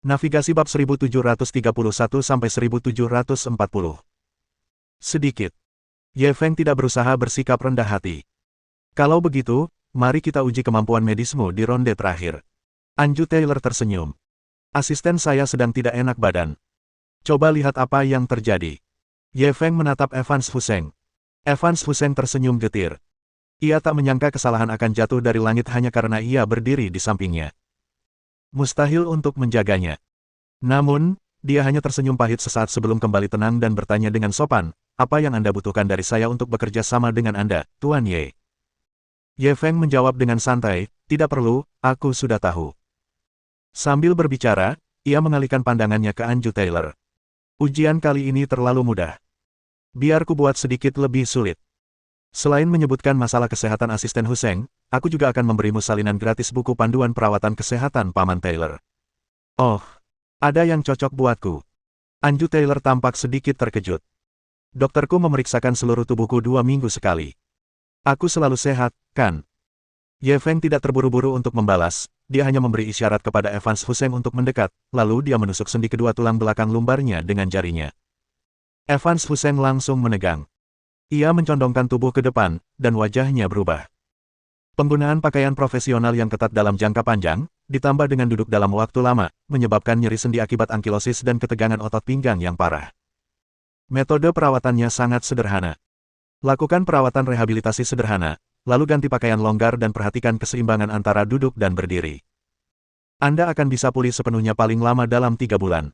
Navigasi bab 1731-1740. Sedikit. Ye Feng tidak berusaha bersikap rendah hati. Kalau begitu, mari kita uji kemampuan medismu di ronde terakhir. Anju Taylor tersenyum. Asisten saya sedang tidak enak badan. Coba lihat apa yang terjadi. Ye Feng menatap Evans Fuseng. Evans Fuseng tersenyum getir. Ia tak menyangka kesalahan akan jatuh dari langit hanya karena ia berdiri di sampingnya. Mustahil untuk menjaganya. Namun, dia hanya tersenyum pahit sesaat sebelum kembali tenang dan bertanya dengan sopan, apa yang Anda butuhkan dari saya untuk bekerja sama dengan Anda, Tuan Ye? Ye Feng menjawab dengan santai, tidak perlu, aku sudah tahu. Sambil berbicara, ia mengalihkan pandangannya ke Anju Taylor. Ujian kali ini terlalu mudah. Biar ku buat sedikit lebih sulit. Selain menyebutkan masalah kesehatan asisten Huseng, aku juga akan memberimu salinan gratis buku panduan perawatan kesehatan Paman Taylor. Oh, ada yang cocok buatku. Anju Taylor tampak sedikit terkejut. Dokterku memeriksakan seluruh tubuhku 2 minggu sekali. Aku selalu sehat, kan? Ye Feng tidak terburu-buru untuk membalas, dia hanya memberi isyarat kepada Evans Huseng untuk mendekat, lalu dia menusuk sendi kedua tulang belakang lumbarnya dengan jarinya. Evans Huseng langsung menegang. Ia mencondongkan tubuh ke depan, dan wajahnya berubah. Penggunaan pakaian profesional yang ketat dalam jangka panjang, ditambah dengan duduk dalam waktu lama, menyebabkan nyeri sendi akibat ankilosis dan ketegangan otot pinggang yang parah. Metode perawatannya sangat sederhana. Lakukan perawatan rehabilitasi sederhana, lalu ganti pakaian longgar dan perhatikan keseimbangan antara duduk dan berdiri. Anda akan bisa pulih sepenuhnya paling lama dalam 3 bulan.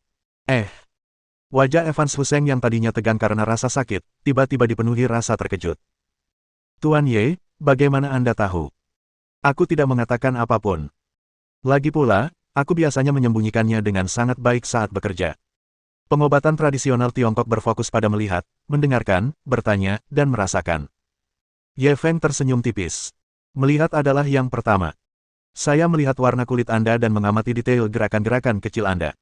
Wajah Evans Huseng yang tadinya tegang karena rasa sakit, tiba-tiba dipenuhi rasa terkejut. Tuan Ye, bagaimana Anda tahu? Aku tidak mengatakan apapun. Lagi pula, aku biasanya menyembunyikannya dengan sangat baik saat bekerja. Pengobatan tradisional Tiongkok berfokus pada melihat, mendengarkan, bertanya, dan merasakan. Ye Feng tersenyum tipis. Melihat adalah yang pertama. Saya melihat warna kulit Anda dan mengamati detail gerakan-gerakan kecil Anda.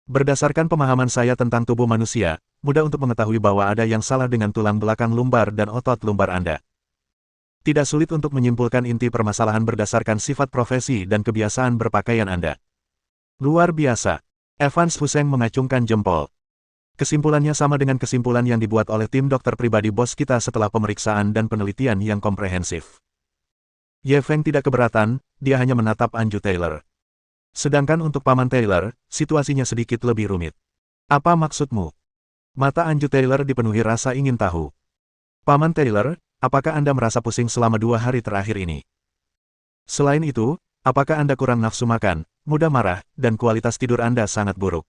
Berdasarkan pemahaman saya tentang tubuh manusia, mudah untuk mengetahui bahwa ada yang salah dengan tulang belakang lumbar dan otot lumbar Anda. Tidak sulit untuk menyimpulkan inti permasalahan berdasarkan sifat profesi dan kebiasaan berpakaian Anda. Luar biasa. Evans Huseng mengacungkan jempol. Kesimpulannya sama dengan kesimpulan yang dibuat oleh tim dokter pribadi bos kita setelah pemeriksaan dan penelitian yang komprehensif. Ye Feng tidak keberatan, dia hanya menatap Anju Taylor. Sedangkan untuk Paman Taylor, situasinya sedikit lebih rumit. Apa maksudmu? Mata Anju Taylor dipenuhi rasa ingin tahu. Paman Taylor, apakah Anda merasa pusing selama 2 hari terakhir ini? Selain itu, apakah Anda kurang nafsu makan, mudah marah, dan kualitas tidur Anda sangat buruk?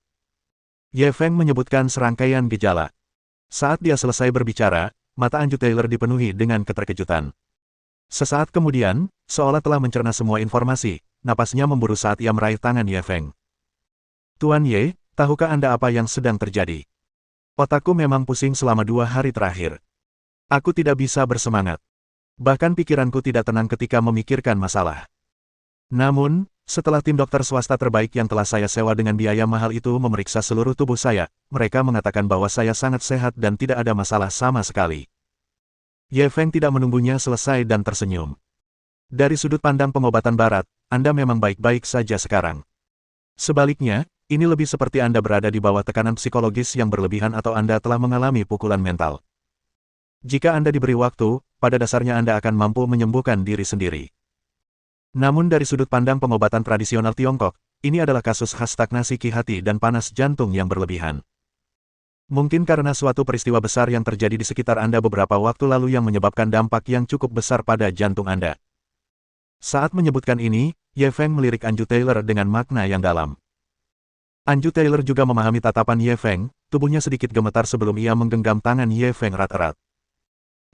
Ye Feng menyebutkan serangkaian gejala. Saat dia selesai berbicara, mata Anju Taylor dipenuhi dengan keterkejutan. Sesaat kemudian, seolah telah mencerna semua informasi, napasnya memburu saat ia meraih tangan Ye Feng. Tuan Ye, tahukah Anda apa yang sedang terjadi? Otakku memang pusing selama 2 hari terakhir. Aku tidak bisa bersemangat. Bahkan pikiranku tidak tenang ketika memikirkan masalah. Namun, setelah tim dokter swasta terbaik yang telah saya sewa dengan biaya mahal itu memeriksa seluruh tubuh saya, mereka mengatakan bahwa saya sangat sehat dan tidak ada masalah sama sekali. Ye Feng tidak menunggunya selesai dan tersenyum. Dari sudut pandang pengobatan barat, Anda memang baik-baik saja sekarang. Sebaliknya, ini lebih seperti Anda berada di bawah tekanan psikologis yang berlebihan atau Anda telah mengalami pukulan mental. Jika Anda diberi waktu, pada dasarnya Anda akan mampu menyembuhkan diri sendiri. Namun dari sudut pandang pengobatan tradisional Tiongkok, ini adalah kasus khas stagnasi ki hati dan panas jantung yang berlebihan. Mungkin karena suatu peristiwa besar yang terjadi di sekitar Anda beberapa waktu lalu yang menyebabkan dampak yang cukup besar pada jantung Anda. Saat menyebutkan ini, Ye Feng melirik Anju Taylor dengan makna yang dalam. Anju Taylor juga memahami tatapan Ye Feng, tubuhnya sedikit gemetar sebelum ia menggenggam tangan Ye Feng erat-erat.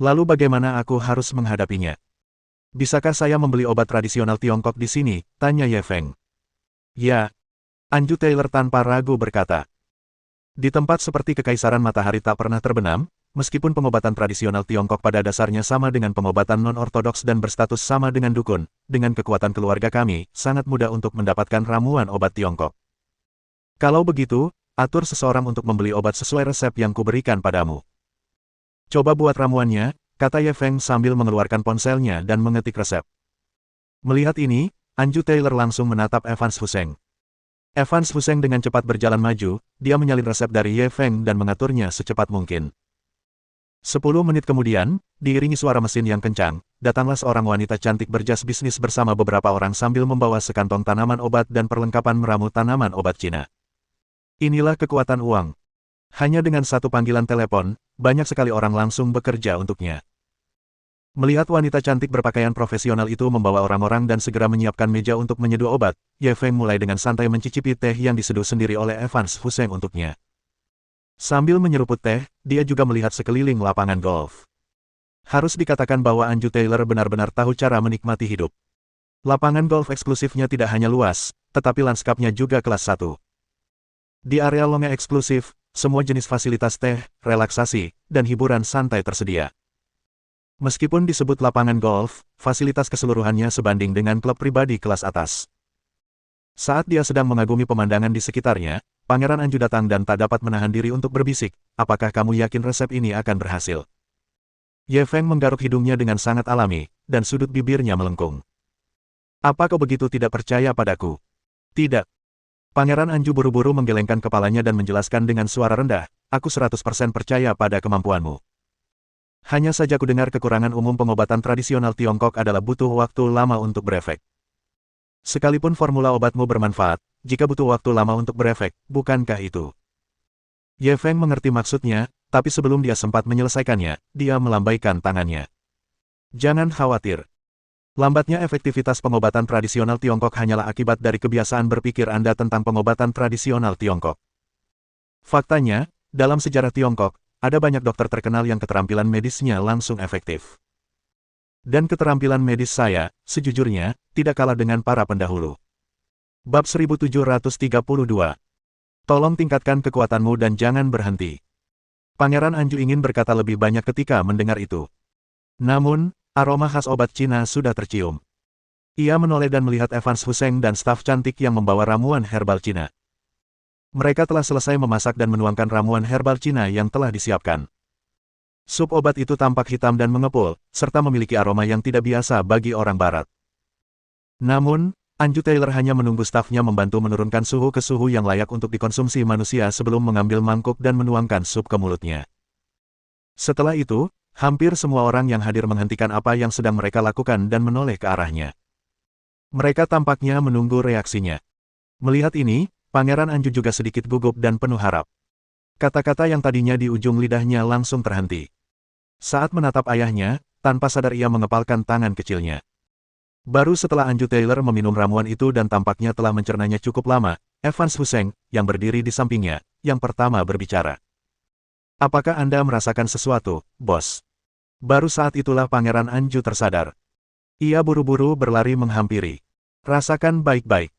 Lalu bagaimana aku harus menghadapinya? Bisakah saya membeli obat tradisional Tiongkok di sini? Tanya Ye Feng. Ya. Anju Taylor tanpa ragu berkata. Di tempat seperti Kekaisaran Matahari tak pernah terbenam, meskipun pengobatan tradisional Tiongkok pada dasarnya sama dengan pengobatan non-ortodoks dan berstatus sama dengan dukun, dengan kekuatan keluarga kami, sangat mudah untuk mendapatkan ramuan obat Tiongkok. Kalau begitu, atur seseorang untuk membeli obat sesuai resep yang kuberikan padamu. Coba buat ramuannya, kata Ye Feng sambil mengeluarkan ponselnya dan mengetik resep. Melihat ini, Anju Taylor langsung menatap Evans Huseng. Evans Hussein dengan cepat berjalan maju, dia menyalin resep dari Ye Feng dan mengaturnya secepat mungkin. 10 menit kemudian, diiringi suara mesin yang kencang, datanglah seorang wanita cantik berjas bisnis bersama beberapa orang sambil membawa sekantong tanaman obat dan perlengkapan meramu tanaman obat Cina. Inilah kekuatan uang. Hanya dengan satu panggilan telepon, banyak sekali orang langsung bekerja untuknya. Melihat wanita cantik berpakaian profesional itu membawa orang-orang dan segera menyiapkan meja untuk menyeduh obat, Ye Feng mulai dengan santai mencicipi teh yang diseduh sendiri oleh Evans Hussein untuknya. Sambil menyeruput teh, dia juga melihat sekeliling lapangan golf. Harus dikatakan bahwa Anju Taylor benar-benar tahu cara menikmati hidup. Lapangan golf eksklusifnya tidak hanya luas, tetapi lanskapnya juga kelas 1. Di area longnya eksklusif, semua jenis fasilitas teh, relaksasi, dan hiburan santai tersedia. Meskipun disebut lapangan golf, fasilitas keseluruhannya sebanding dengan klub pribadi kelas atas. Saat dia sedang mengagumi pemandangan di sekitarnya, Pangeran Anju datang dan tak dapat menahan diri untuk berbisik, apakah kamu yakin resep ini akan berhasil? Ye Feng menggaruk hidungnya dengan sangat alami, dan sudut bibirnya melengkung. Apa kau begitu tidak percaya padaku? Tidak. Pangeran Anju buru-buru menggelengkan kepalanya dan menjelaskan dengan suara rendah, aku 100% percaya pada kemampuanmu. Hanya saja ku dengar kekurangan umum pengobatan tradisional Tiongkok adalah butuh waktu lama untuk berefek. Sekalipun formula obatmu bermanfaat, jika butuh waktu lama untuk berefek, bukankah itu? Ye Feng mengerti maksudnya, tapi sebelum dia sempat menyelesaikannya, dia melambaikan tangannya. Jangan khawatir. Lambatnya efektivitas pengobatan tradisional Tiongkok hanyalah akibat dari kebiasaan berpikir Anda tentang pengobatan tradisional Tiongkok. Faktanya, dalam sejarah Tiongkok, ada banyak dokter terkenal yang keterampilan medisnya langsung efektif. Dan keterampilan medis saya, sejujurnya, tidak kalah dengan para pendahulu. Bab 1732. Tolong tingkatkan kekuatanmu dan jangan berhenti. Pangeran Anju ingin berkata lebih banyak ketika mendengar itu. Namun, aroma khas obat Cina sudah tercium. Ia menoleh dan melihat Evans Hussein dan staf cantik yang membawa ramuan herbal Cina. Mereka telah selesai memasak dan menuangkan ramuan herbal Cina yang telah disiapkan. Sup obat itu tampak hitam dan mengepul, serta memiliki aroma yang tidak biasa bagi orang barat. Namun, Anju Taylor hanya menunggu stafnya membantu menurunkan suhu ke suhu yang layak untuk dikonsumsi manusia sebelum mengambil mangkuk dan menuangkan sup ke mulutnya. Setelah itu, hampir semua orang yang hadir menghentikan apa yang sedang mereka lakukan dan menoleh ke arahnya. Mereka tampaknya menunggu reaksinya. Melihat ini, Pangeran Anju juga sedikit gugup dan penuh harap. Kata-kata yang tadinya di ujung lidahnya langsung terhenti. Saat menatap ayahnya, tanpa sadar ia mengepalkan tangan kecilnya. Baru setelah Anju Taylor meminum ramuan itu dan tampaknya telah mencernanya cukup lama, Evans Hussein, yang berdiri di sampingnya, yang pertama berbicara. Apakah Anda merasakan sesuatu, bos? Baru saat itulah Pangeran Anju tersadar. Ia buru-buru berlari menghampiri. Rasakan baik-baik.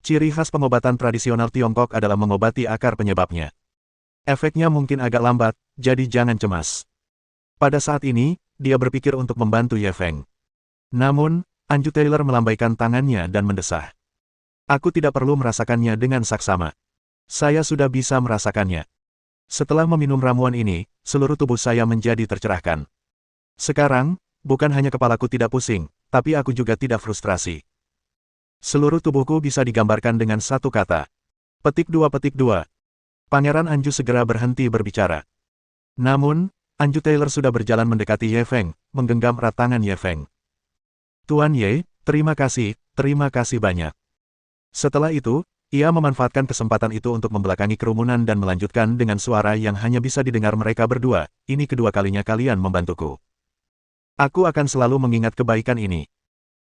Ciri khas pengobatan tradisional Tiongkok adalah mengobati akar penyebabnya. Efeknya mungkin agak lambat, jadi jangan cemas. Pada saat ini, dia berpikir untuk membantu Ye Feng. Namun, Anju Taylor melambaikan tangannya dan mendesah. Aku tidak perlu merasakannya dengan saksama. Saya sudah bisa merasakannya. Setelah meminum ramuan ini, seluruh tubuh saya menjadi tercerahkan. Sekarang, bukan hanya kepalaku tidak pusing, tapi aku juga tidak frustrasi. Seluruh tubuhku bisa digambarkan dengan satu kata. Petik 2. Pangeran Anju segera berhenti berbicara. Namun, Anju Taylor sudah berjalan mendekati Ye Feng, menggenggam erat tangan Ye Feng. Tuan Ye, terima kasih banyak. Setelah itu, ia memanfaatkan kesempatan itu untuk membelakangi kerumunan dan melanjutkan dengan suara yang hanya bisa didengar mereka berdua, ini kedua kalinya kalian membantuku. Aku akan selalu mengingat kebaikan ini.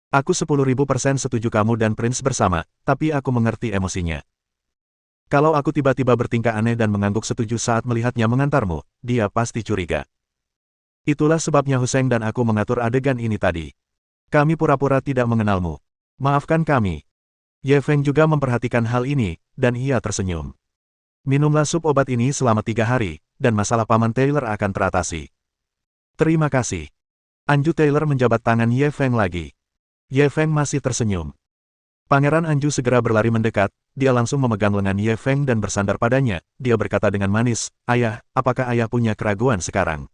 Aku 10.000% setuju kamu dan Prince bersama, tapi aku mengerti emosinya. Kalau aku tiba-tiba bertingkah aneh dan mengangguk setuju saat melihatnya mengantarmu, dia pasti curiga. Itulah sebabnya Hussein dan aku mengatur adegan ini tadi. Kami pura-pura tidak mengenalmu. Maafkan kami. Ye Feng juga memperhatikan hal ini, dan ia tersenyum. Minumlah sup obat ini selama 3 hari, dan masalah Paman Taylor akan teratasi. Terima kasih. Anju Taylor menjabat tangan Ye Feng lagi. Ye Feng masih tersenyum. Pangeran Anju segera berlari mendekat, dia langsung memegang lengan Ye Feng dan bersandar padanya, dia berkata dengan manis, Ayah, apakah ayah punya keraguan sekarang?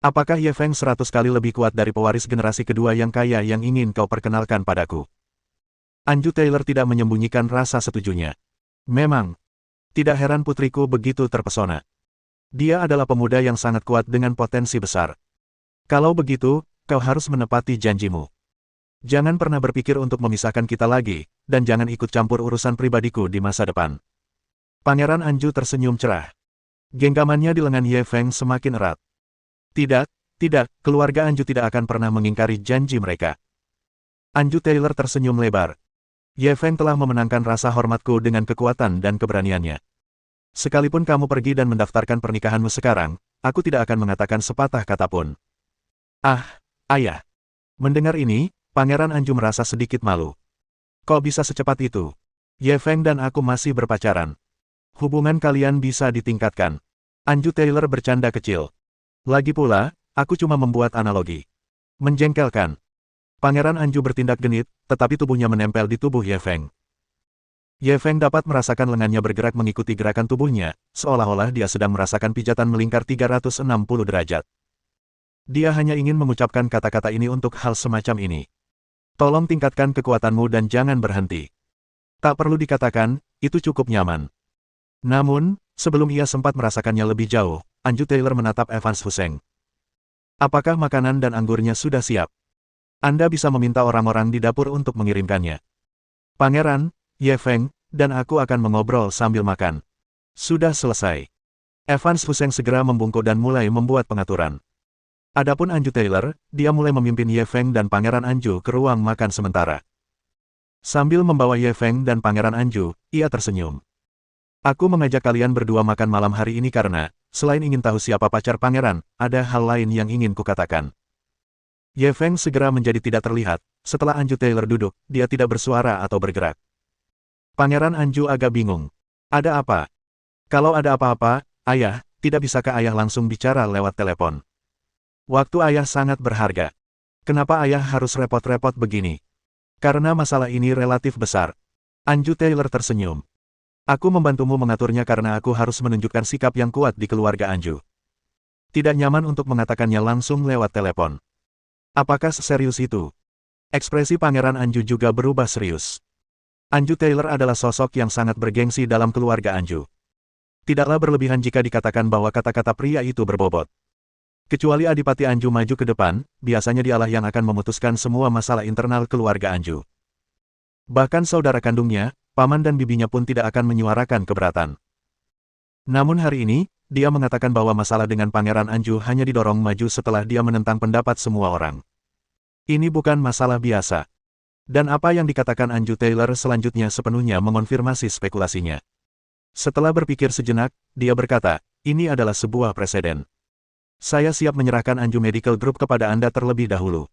Apakah Ye Feng 100 kali lebih kuat dari pewaris generasi kedua yang kaya yang ingin kau perkenalkan padaku? Anju Taylor tidak menyembunyikan rasa setujunya. Memang, tidak heran putriku begitu terpesona. Dia adalah pemuda yang sangat kuat dengan potensi besar. Kalau begitu, kau harus menepati janjimu. Jangan pernah berpikir untuk memisahkan kita lagi, dan jangan ikut campur urusan pribadiku di masa depan. Pangeran Anju tersenyum cerah. Genggamannya di lengan Ye Feng semakin erat. Tidak, tidak, keluarga Anju tidak akan pernah mengingkari janji mereka. Anju Taylor tersenyum lebar. Ye Feng telah memenangkan rasa hormatku dengan kekuatan dan keberaniannya. Sekalipun kamu pergi dan mendaftarkan pernikahanmu sekarang, aku tidak akan mengatakan sepatah kata pun. Ah, ayah. Mendengar ini, Pangeran Anju merasa sedikit malu. Kok bisa secepat itu? Ye Feng dan aku masih berpacaran. Hubungan kalian bisa ditingkatkan. Anju Taylor bercanda kecil. Lagi pula, aku cuma membuat analogi. Menjengkelkan. Pangeran Anju bertindak genit, tetapi tubuhnya menempel di tubuh Ye Feng. Ye Feng dapat merasakan lengannya bergerak mengikuti gerakan tubuhnya, seolah-olah dia sedang merasakan pijatan melingkar 360 derajat. Dia hanya ingin mengucapkan kata-kata ini untuk hal semacam ini. Tolong tingkatkan kekuatanmu dan jangan berhenti. Tak perlu dikatakan, itu cukup nyaman. Namun, sebelum ia sempat merasakannya lebih jauh, Anju Taylor menatap Evans Hussein. Apakah makanan dan anggurnya sudah siap? Anda bisa meminta orang-orang di dapur untuk mengirimkannya. Pangeran, Ye Feng, dan aku akan mengobrol sambil makan. Sudah selesai. Evans Hussein segera membungkuk dan mulai membuat pengaturan. Adapun Anju Taylor, dia mulai memimpin Ye Feng dan Pangeran Anju ke ruang makan sementara. Sambil membawa Ye Feng dan Pangeran Anju, ia tersenyum. Aku mengajak kalian berdua makan malam hari ini karena, selain ingin tahu siapa pacar pangeran, ada hal lain yang ingin kukatakan. Ye Feng segera menjadi tidak terlihat, setelah Anju Taylor duduk, dia tidak bersuara atau bergerak. Pangeran Anju agak bingung. Ada apa? Kalau ada apa-apa, ayah, tidak bisakah ayah langsung bicara lewat telepon? Waktu ayah sangat berharga. Kenapa ayah harus repot-repot begini? Karena masalah ini relatif besar. Anju Taylor tersenyum. Aku membantumu mengaturnya karena aku harus menunjukkan sikap yang kuat di keluarga Anju. Tidak nyaman untuk mengatakannya langsung lewat telepon. Apakah serius itu? Ekspresi Pangeran Anju juga berubah serius. Anju Taylor adalah sosok yang sangat bergengsi dalam keluarga Anju. Tidaklah berlebihan jika dikatakan bahwa kata-kata pria itu berbobot. Kecuali Adipati Anju maju ke depan, biasanya dialah yang akan memutuskan semua masalah internal keluarga Anju. Bahkan saudara kandungnya, paman dan bibinya pun tidak akan menyuarakan keberatan. Namun hari ini, dia mengatakan bahwa masalah dengan Pangeran Anju hanya didorong maju setelah dia menentang pendapat semua orang. Ini bukan masalah biasa. Dan apa yang dikatakan Anju Taylor selanjutnya sepenuhnya mengonfirmasi spekulasinya. Setelah berpikir sejenak, dia berkata, ini adalah sebuah preseden. Saya siap menyerahkan Anju Medical Group kepada Anda terlebih dahulu.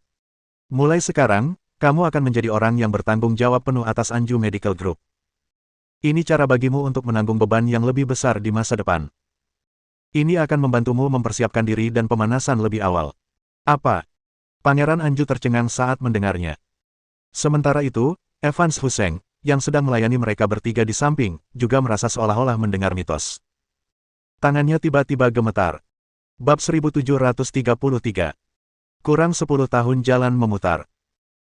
Mulai sekarang, kamu akan menjadi orang yang bertanggung jawab penuh atas Anju Medical Group. Ini cara bagimu untuk menanggung beban yang lebih besar di masa depan. Ini akan membantumu mempersiapkan diri dan pemanasan lebih awal. Apa? Pangeran Anju tercengang saat mendengarnya. Sementara itu, Evans Hussein, yang sedang melayani mereka bertiga di samping, juga merasa seolah-olah mendengar mitos. Tangannya tiba-tiba gemetar. Bab 1733. Kurang 10 tahun jalan memutar.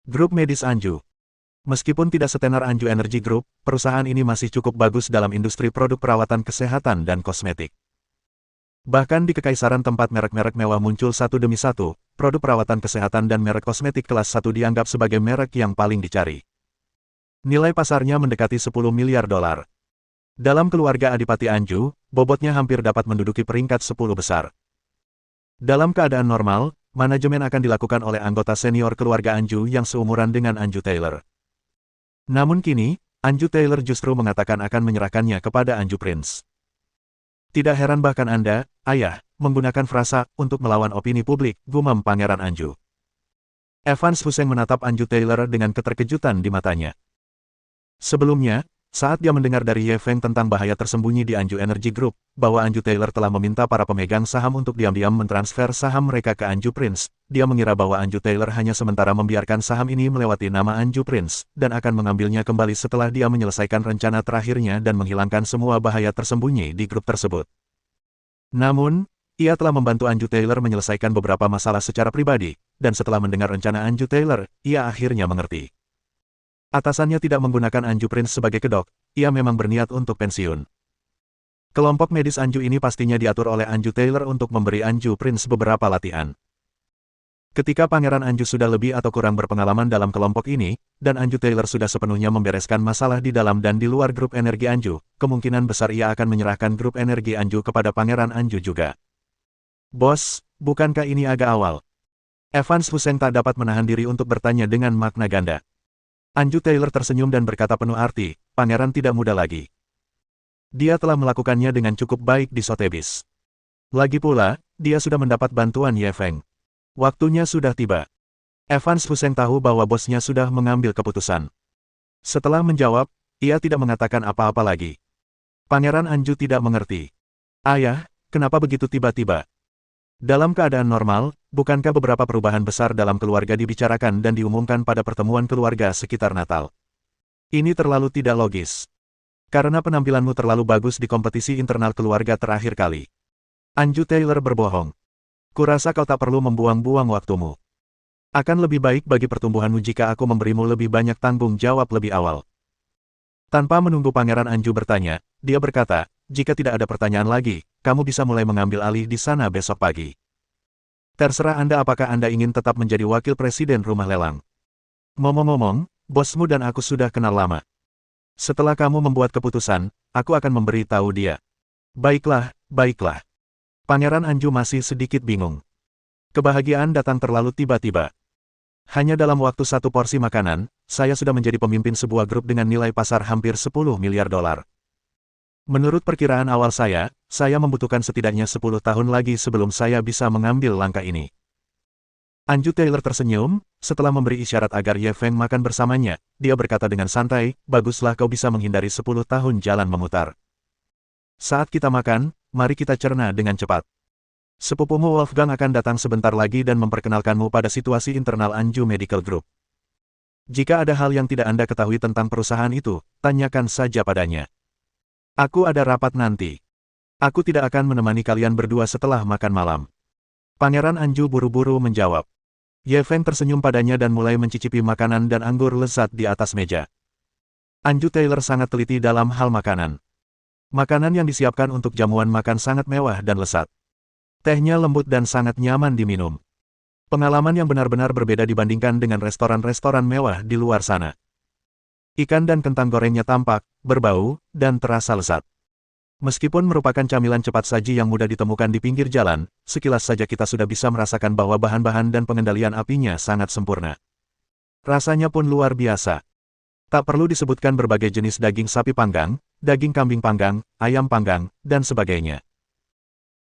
Grup medis Anju. Meskipun tidak setenar Anju Energy Group, perusahaan ini masih cukup bagus dalam industri produk perawatan kesehatan dan kosmetik. Bahkan di kekaisaran tempat merek-merek mewah muncul satu demi satu, produk perawatan kesehatan dan merek kosmetik kelas 1 dianggap sebagai merek yang paling dicari. Nilai pasarnya mendekati 10 miliar dolar. Dalam keluarga Adipati Anju, bobotnya hampir dapat menduduki peringkat 10 besar. Dalam keadaan normal, manajemen akan dilakukan oleh anggota senior keluarga Anju yang seumuran dengan Anju Taylor. Namun kini, Anju Taylor justru mengatakan akan menyerahkannya kepada Anju Prince. Tidak heran bahkan Anda, ayah, menggunakan frasa untuk melawan opini publik, gumam Pangeran Anju. Evans Hussein menatap Anju Taylor dengan keterkejutan di matanya. Sebelumnya, saat dia mendengar dari Ye Feng tentang bahaya tersembunyi di Anju Energy Group, bahwa Anju Taylor telah meminta para pemegang saham untuk diam-diam mentransfer saham mereka ke Anju Prince, dia mengira bahwa Anju Taylor hanya sementara membiarkan saham ini melewati nama Anju Prince, dan akan mengambilnya kembali setelah dia menyelesaikan rencana terakhirnya dan menghilangkan semua bahaya tersembunyi di grup tersebut. Namun, ia telah membantu Anju Taylor menyelesaikan beberapa masalah secara pribadi, dan setelah mendengar rencana Anju Taylor, ia akhirnya mengerti. Atasannya tidak menggunakan Anju Prince sebagai kedok, ia memang berniat untuk pensiun. Kelompok medis Anju ini pastinya diatur oleh Anju Taylor untuk memberi Anju Prince beberapa latihan. Ketika Pangeran Anju sudah lebih atau kurang berpengalaman dalam kelompok ini, dan Anju Taylor sudah sepenuhnya membereskan masalah di dalam dan di luar grup energi Anju, kemungkinan besar ia akan menyerahkan grup energi Anju kepada Pangeran Anju juga. Bos, bukankah ini agak awal? Evans Hussein tak dapat menahan diri untuk bertanya dengan makna ganda. Anju Taylor tersenyum dan berkata penuh arti, Pangeran tidak muda lagi. Dia telah melakukannya dengan cukup baik di Sotheby's. Lagi pula, dia sudah mendapat bantuan Ye Feng. Waktunya sudah tiba. Evans Hussein tahu bahwa bosnya sudah mengambil keputusan. Setelah menjawab, ia tidak mengatakan apa-apa lagi. Pangeran Anju tidak mengerti. Ayah, kenapa begitu tiba-tiba? Dalam keadaan normal, bukankah beberapa perubahan besar dalam keluarga dibicarakan dan diumumkan pada pertemuan keluarga sekitar Natal? Ini terlalu tidak logis. Karena penampilanmu terlalu bagus di kompetisi internal keluarga terakhir kali. Anju Taylor berbohong. Kurasa kau tak perlu membuang-buang waktumu. Akan lebih baik bagi pertumbuhanmu jika aku memberimu lebih banyak tanggung jawab lebih awal. Tanpa menunggu Pangeran Anju bertanya, dia berkata, jika tidak ada pertanyaan lagi, kamu bisa mulai mengambil alih di sana besok pagi. Terserah Anda apakah Anda ingin tetap menjadi wakil presiden rumah lelang. Ngomong-ngomong, bosmu dan aku sudah kenal lama. Setelah kamu membuat keputusan, aku akan memberi tahu dia. Baiklah, baiklah. Pangeran Anju masih sedikit bingung. Kebahagiaan datang terlalu tiba-tiba. Hanya dalam waktu satu porsi makanan, saya sudah menjadi pemimpin sebuah grup dengan nilai pasar hampir 10 miliar dolar. Menurut perkiraan awal saya membutuhkan setidaknya 10 tahun lagi sebelum saya bisa mengambil langkah ini. Anju Taylor tersenyum, setelah memberi isyarat agar Ye Feng makan bersamanya, dia berkata dengan santai, baguslah kau bisa menghindari 10 tahun jalan memutar. Saat kita makan, mari kita cerna dengan cepat. Sepupumu Wolfgang akan datang sebentar lagi dan memperkenalkanmu pada situasi internal Anju Medical Group. Jika ada hal yang tidak Anda ketahui tentang perusahaan itu, tanyakan saja padanya. Aku ada rapat nanti. Aku tidak akan menemani kalian berdua setelah makan malam. Pangeran Anju buru-buru menjawab. Ye Feng tersenyum padanya dan mulai mencicipi makanan dan anggur lezat di atas meja. Anju Taylor sangat teliti dalam hal makanan. Makanan yang disiapkan untuk jamuan makan sangat mewah dan lezat. Tehnya lembut dan sangat nyaman diminum. Pengalaman yang benar-benar berbeda dibandingkan dengan restoran-restoran mewah di luar sana. Ikan dan kentang gorengnya tampak, berbau, dan terasa lezat. Meskipun merupakan camilan cepat saji yang mudah ditemukan di pinggir jalan, sekilas saja kita sudah bisa merasakan bahwa bahan-bahan dan pengendalian apinya sangat sempurna. Rasanya pun luar biasa. Tak perlu disebutkan berbagai jenis daging sapi panggang, daging kambing panggang, ayam panggang, dan sebagainya.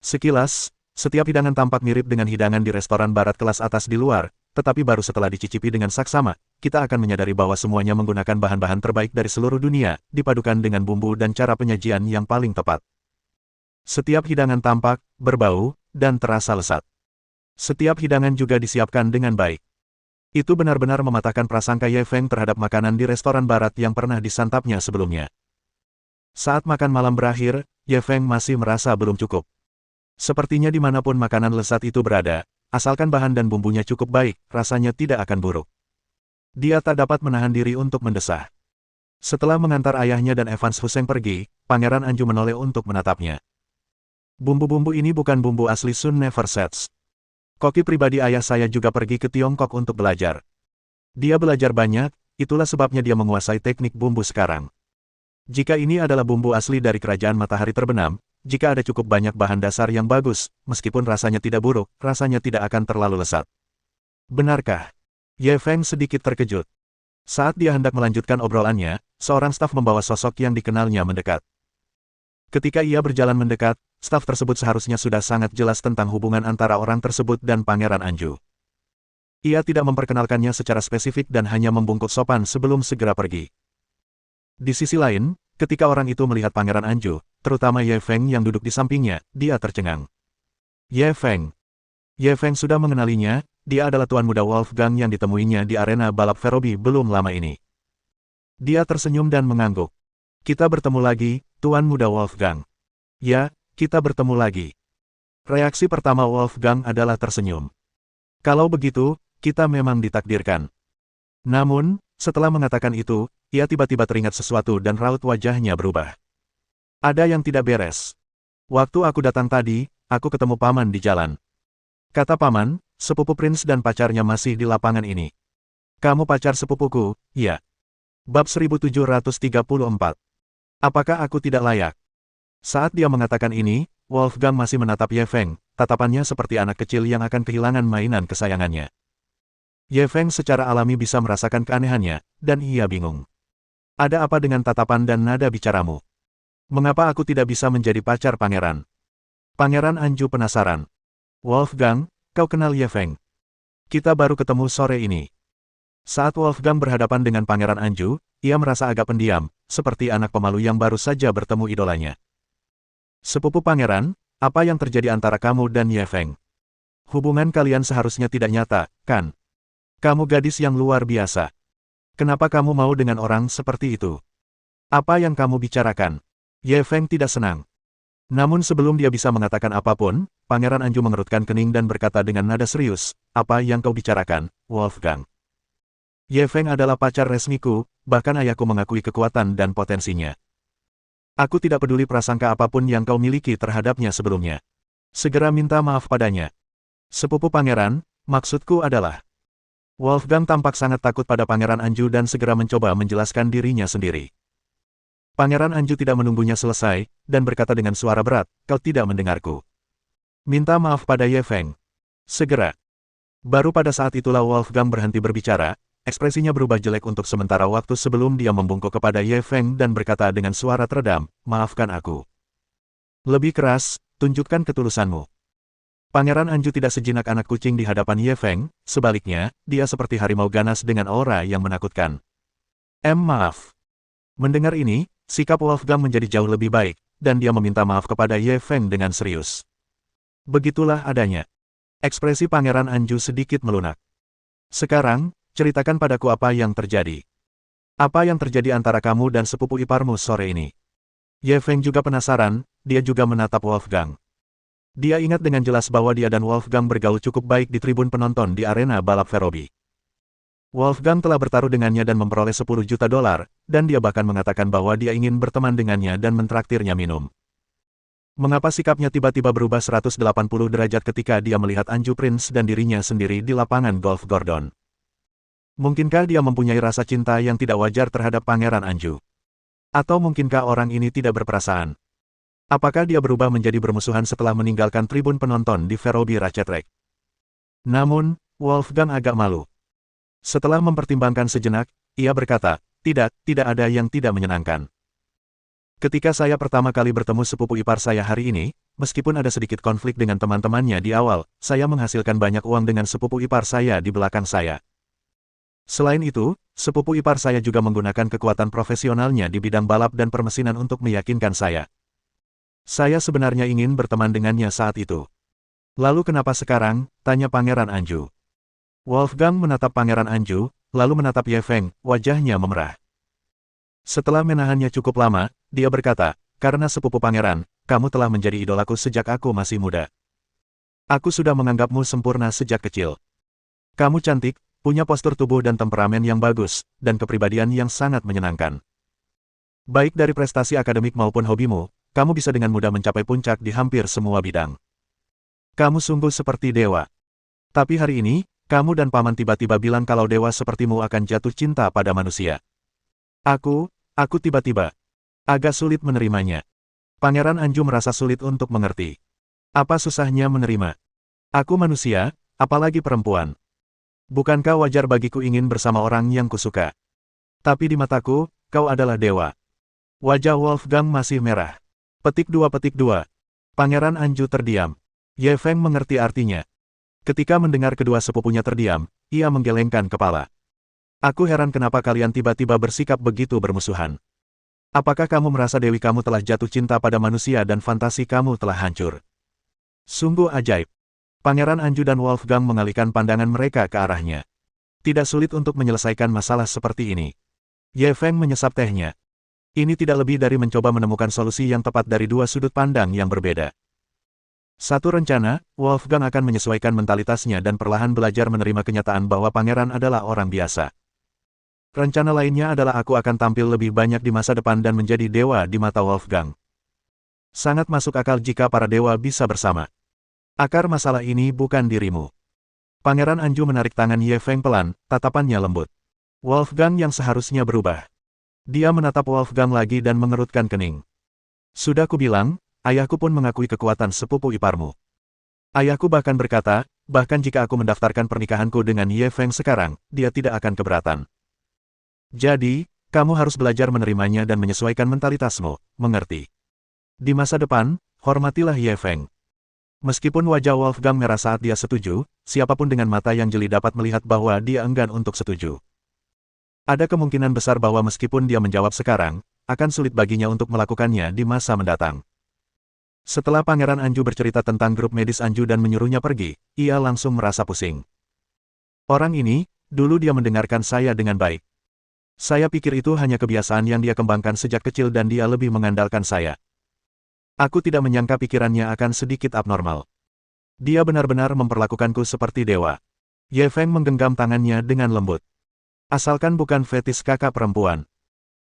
Sekilas, setiap hidangan tampak mirip dengan hidangan di restoran barat kelas atas di luar, tetapi baru setelah dicicipi dengan saksama, kita akan menyadari bahwa semuanya menggunakan bahan-bahan terbaik dari seluruh dunia, dipadukan dengan bumbu dan cara penyajian yang paling tepat. Setiap hidangan tampak, berbau, dan terasa lezat. Setiap hidangan juga disiapkan dengan baik. Itu benar-benar mematahkan prasangka Ye Feng terhadap makanan di restoran barat yang pernah disantapnya sebelumnya. Saat makan malam berakhir, Ye Feng masih merasa belum cukup. Sepertinya dimanapun makanan lezat itu berada, asalkan bahan dan bumbunya cukup baik, rasanya tidak akan buruk. Dia tak dapat menahan diri untuk mendesah. Setelah mengantar ayahnya dan Evans Hussein pergi, Pangeran Anju menoleh untuk menatapnya. Bumbu-bumbu ini bukan bumbu asli Sun Never Sets. Koki pribadi ayah saya juga pergi ke Tiongkok untuk belajar. Dia belajar banyak, itulah sebabnya dia menguasai teknik bumbu sekarang. Jika ini adalah bumbu asli dari kerajaan matahari terbenam, jika ada cukup banyak bahan dasar yang bagus, meskipun rasanya tidak buruk, rasanya tidak akan terlalu lezat. Benarkah? Ye Feng sedikit terkejut. Saat dia hendak melanjutkan obrolannya, seorang staf membawa sosok yang dikenalnya mendekat. Ketika ia berjalan mendekat, staf tersebut seharusnya sudah sangat jelas tentang hubungan antara orang tersebut dan Pangeran Anju. Ia tidak memperkenalkannya secara spesifik dan hanya membungkuk sopan sebelum segera pergi. Di sisi lain, ketika orang itu melihat Pangeran Anju, terutama Ye Feng yang duduk di sampingnya, dia tercengang. Ye Feng. Ye Feng sudah mengenalinya, dia adalah Tuan Muda Wolfgang yang ditemuinya di arena balap Ferobi belum lama ini. Dia tersenyum dan mengangguk. Kita bertemu lagi, Tuan Muda Wolfgang. Ya, kita bertemu lagi. Reaksi pertama Wolfgang adalah tersenyum. Kalau begitu, kita memang ditakdirkan. Namun, Setelah mengatakan itu, ia tiba-tiba teringat sesuatu dan raut wajahnya berubah. Ada yang tidak beres. Waktu aku datang tadi, aku ketemu paman di jalan. Kata paman, sepupu Prince dan pacarnya masih di lapangan ini. Kamu pacar sepupuku, iya. Bab 1734. Apakah aku tidak layak? Saat dia mengatakan ini, Wolfgang masih menatap Ye Feng, tatapannya seperti anak kecil yang akan kehilangan mainan kesayangannya. Ye Feng secara alami bisa merasakan keanehannya, dan ia bingung. Ada apa dengan tatapan dan nada bicaramu? Mengapa aku tidak bisa menjadi pacar pangeran? Pangeran Anju penasaran. Wolfgang, kau kenal Ye Feng? Kita baru ketemu sore ini. Saat Wolfgang berhadapan dengan Pangeran Anju, ia merasa agak pendiam, seperti anak pemalu yang baru saja bertemu idolanya. Sepupu pangeran, apa yang terjadi antara kamu dan Ye Feng? Hubungan kalian seharusnya tidak nyata, kan? Kamu gadis yang luar biasa. Kenapa kamu mau dengan orang seperti itu? Apa yang kamu bicarakan? Ye Feng tidak senang. Namun sebelum dia bisa mengatakan apapun, Pangeran Anju mengerutkan kening dan berkata dengan nada serius, apa yang kau bicarakan, Wolfgang? Ye Feng adalah pacar resmiku, bahkan ayahku mengakui kekuatan dan potensinya. Aku tidak peduli prasangka apapun yang kau miliki terhadapnya sebelumnya. Segera minta maaf padanya. Sepupu pangeran, maksudku adalah... Wolfgang tampak sangat takut pada Pangeran Anju dan segera mencoba menjelaskan dirinya sendiri. Pangeran Anju tidak menunggunya selesai, dan berkata dengan suara berat, kau tidak mendengarku. Minta maaf pada Ye Feng. Segera. Baru pada saat itulah Wolfgang berhenti berbicara, ekspresinya berubah jelek untuk sementara waktu sebelum dia membungkuk kepada Ye Feng dan berkata dengan suara teredam, maafkan aku. Lebih keras, tunjukkan ketulusanmu. Pangeran Anju tidak sejinak anak kucing di hadapan Ye Feng, sebaliknya, dia seperti harimau ganas dengan aura yang menakutkan. Maaf. Mendengar ini, sikap Wolfgang menjadi jauh lebih baik, dan dia meminta maaf kepada Ye Feng dengan serius. Begitulah adanya. Ekspresi Pangeran Anju sedikit melunak. Sekarang, ceritakan padaku apa yang terjadi. Apa yang terjadi antara kamu dan sepupu iparmu sore ini? Ye Feng juga penasaran, dia juga menatap Wolfgang. Dia ingat dengan jelas bahwa dia dan Wolfgang bergaul cukup baik di tribun penonton di arena balap Ferobi. Wolfgang telah bertaruh dengannya dan memperoleh 10 juta dolar, dan dia bahkan mengatakan bahwa dia ingin berteman dengannya dan mentraktirnya minum. Mengapa sikapnya tiba-tiba berubah 180 derajat ketika dia melihat Anju Prince dan dirinya sendiri di lapangan golf Gordon? Mungkinkah dia mempunyai rasa cinta yang tidak wajar terhadap Pangeran Anju? Atau mungkinkah orang ini tidak berperasaan? Apakah dia berubah menjadi bermusuhan setelah meninggalkan tribun penonton di Ferobi Ratchetrek? Namun, Wolfgang agak malu. Setelah mempertimbangkan sejenak, ia berkata, tidak ada yang tidak menyenangkan. Ketika saya pertama kali bertemu sepupu ipar saya hari ini, meskipun ada sedikit konflik dengan teman-temannya di awal, saya menghasilkan banyak uang dengan sepupu ipar saya di belakang saya. Selain itu, sepupu ipar saya juga menggunakan kekuatan profesionalnya di bidang balap dan permesinan untuk meyakinkan saya. Saya sebenarnya ingin berteman dengannya saat itu. Lalu kenapa sekarang? Tanya Pangeran Anju. Wolfgang menatap Pangeran Anju, lalu menatap Ye Feng, wajahnya memerah. Setelah menahannya cukup lama, dia berkata, karena sepupu pangeran, kamu telah menjadi idolaku sejak aku masih muda. Aku sudah menganggapmu sempurna sejak kecil. Kamu cantik, punya postur tubuh dan temperamen yang bagus, dan kepribadian yang sangat menyenangkan. Baik dari prestasi akademik maupun hobimu, kamu bisa dengan mudah mencapai puncak di hampir semua bidang. Kamu sungguh seperti dewa. Tapi hari ini, kamu dan paman tiba-tiba bilang kalau dewa sepertimu akan jatuh cinta pada manusia. Aku tiba-tiba agak sulit menerimanya. Pangeran Anju merasa sulit untuk mengerti. Apa susahnya menerima? Aku manusia, apalagi perempuan. Bukankah wajar bagiku ingin bersama orang yang kusuka? Tapi di mataku, kau adalah dewa. Wajah Wolfgang masih merah. Petik 2. Pangeran Anju terdiam. Ye Feng mengerti artinya. Ketika mendengar kedua sepupunya terdiam, ia menggelengkan kepala. Aku heran kenapa kalian tiba-tiba bersikap begitu bermusuhan. Apakah kamu merasa dewi kamu telah jatuh cinta pada manusia dan fantasi kamu telah hancur? Sungguh ajaib. Pangeran Anju dan Wolfgang mengalihkan pandangan mereka ke arahnya. Tidak sulit untuk menyelesaikan masalah seperti ini. Ye Feng menyesap tehnya. Ini tidak lebih dari mencoba menemukan solusi yang tepat dari dua sudut pandang yang berbeda. Satu rencana, Wolfgang akan menyesuaikan mentalitasnya dan perlahan belajar menerima kenyataan bahwa pangeran adalah orang biasa. Rencana lainnya adalah aku akan tampil lebih banyak di masa depan dan menjadi dewa di mata Wolfgang. Sangat masuk akal jika para dewa bisa bersama. Akar masalah ini bukan dirimu. Pangeran Anju menarik tangan Ye Feng pelan, tatapannya lembut. Wolfgang yang seharusnya berubah. Dia menatap Wolfgang lagi dan mengerutkan kening. Sudah kubilang, ayahku pun mengakui kekuatan sepupu iparmu. Ayahku bahkan berkata, bahkan jika aku mendaftarkan pernikahanku dengan Ye Feng sekarang, dia tidak akan keberatan. Jadi, kamu harus belajar menerimanya dan menyesuaikan mentalitasmu, mengerti? Di masa depan, hormatilah Ye Feng. Meskipun wajah Wolfgang merah saat dia setuju, siapapun dengan mata yang jeli dapat melihat bahwa dia enggan untuk setuju. Ada kemungkinan besar bahwa meskipun dia menjawab sekarang, akan sulit baginya untuk melakukannya di masa mendatang. Setelah Pangeran Anju bercerita tentang grup medis Anju dan menyuruhnya pergi, ia langsung merasa pusing. Orang ini, dulu dia mendengarkan saya dengan baik. Saya pikir itu hanya kebiasaan yang dia kembangkan sejak kecil dan dia lebih mengandalkan saya. Aku tidak menyangka pikirannya akan sedikit abnormal. Dia benar-benar memperlakukanku seperti dewa. Ye Feng menggenggam tangannya dengan lembut. Asalkan bukan fetis kakak perempuan.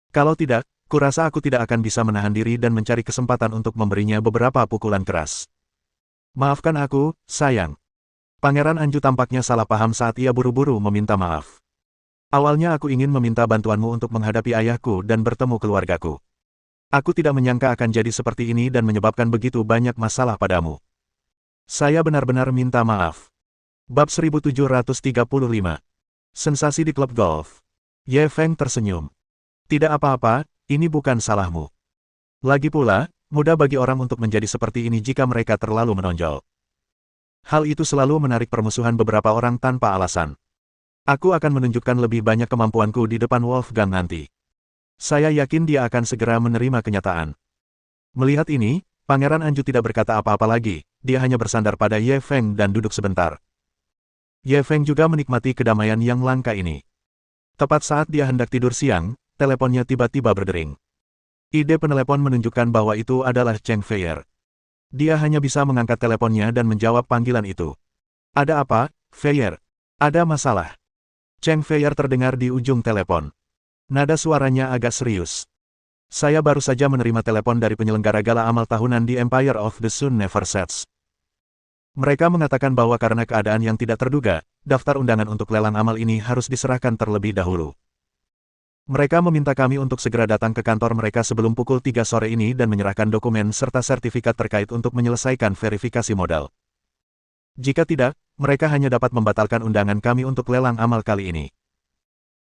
Kalau tidak, kurasa aku tidak akan bisa menahan diri dan mencari kesempatan untuk memberinya beberapa pukulan keras. Maafkan aku, sayang. Pangeran Anju tampaknya salah paham saat ia buru-buru meminta maaf. Awalnya aku ingin meminta bantuanmu untuk menghadapi ayahku dan bertemu keluargaku. Aku tidak menyangka akan jadi seperti ini dan menyebabkan begitu banyak masalah padamu. Saya benar-benar minta maaf. Bab 1735. Sensasi di klub golf. Ye Feng tersenyum. Tidak apa-apa, ini bukan salahmu. Lagi pula, mudah bagi orang untuk menjadi seperti ini jika mereka terlalu menonjol. Hal itu selalu menarik permusuhan beberapa orang tanpa alasan. Aku akan menunjukkan lebih banyak kemampuanku di depan Wolfgang nanti. Saya yakin dia akan segera menerima kenyataan. Melihat ini, Pangeran Anju tidak berkata apa-apa lagi, dia hanya bersandar pada Ye Feng dan duduk sebentar. Ye Feng juga menikmati kedamaian yang langka ini. Tepat saat dia hendak tidur siang, teleponnya tiba-tiba berdering. Ide penelepon menunjukkan bahwa itu adalah Cheng Feier. Dia hanya bisa mengangkat teleponnya dan menjawab panggilan itu. Ada apa, Feier? Ada masalah. Cheng Feier terdengar di ujung telepon. Nada suaranya agak serius. Saya baru saja menerima telepon dari penyelenggara gala amal tahunan di Empire of the Sun Never Sets. Mereka mengatakan bahwa karena keadaan yang tidak terduga, daftar undangan untuk lelang amal ini harus diserahkan terlebih dahulu. Mereka meminta kami untuk segera datang ke kantor mereka sebelum pukul 3 sore ini dan menyerahkan dokumen serta sertifikat terkait untuk menyelesaikan verifikasi modal. Jika tidak, mereka hanya dapat membatalkan undangan kami untuk lelang amal kali ini.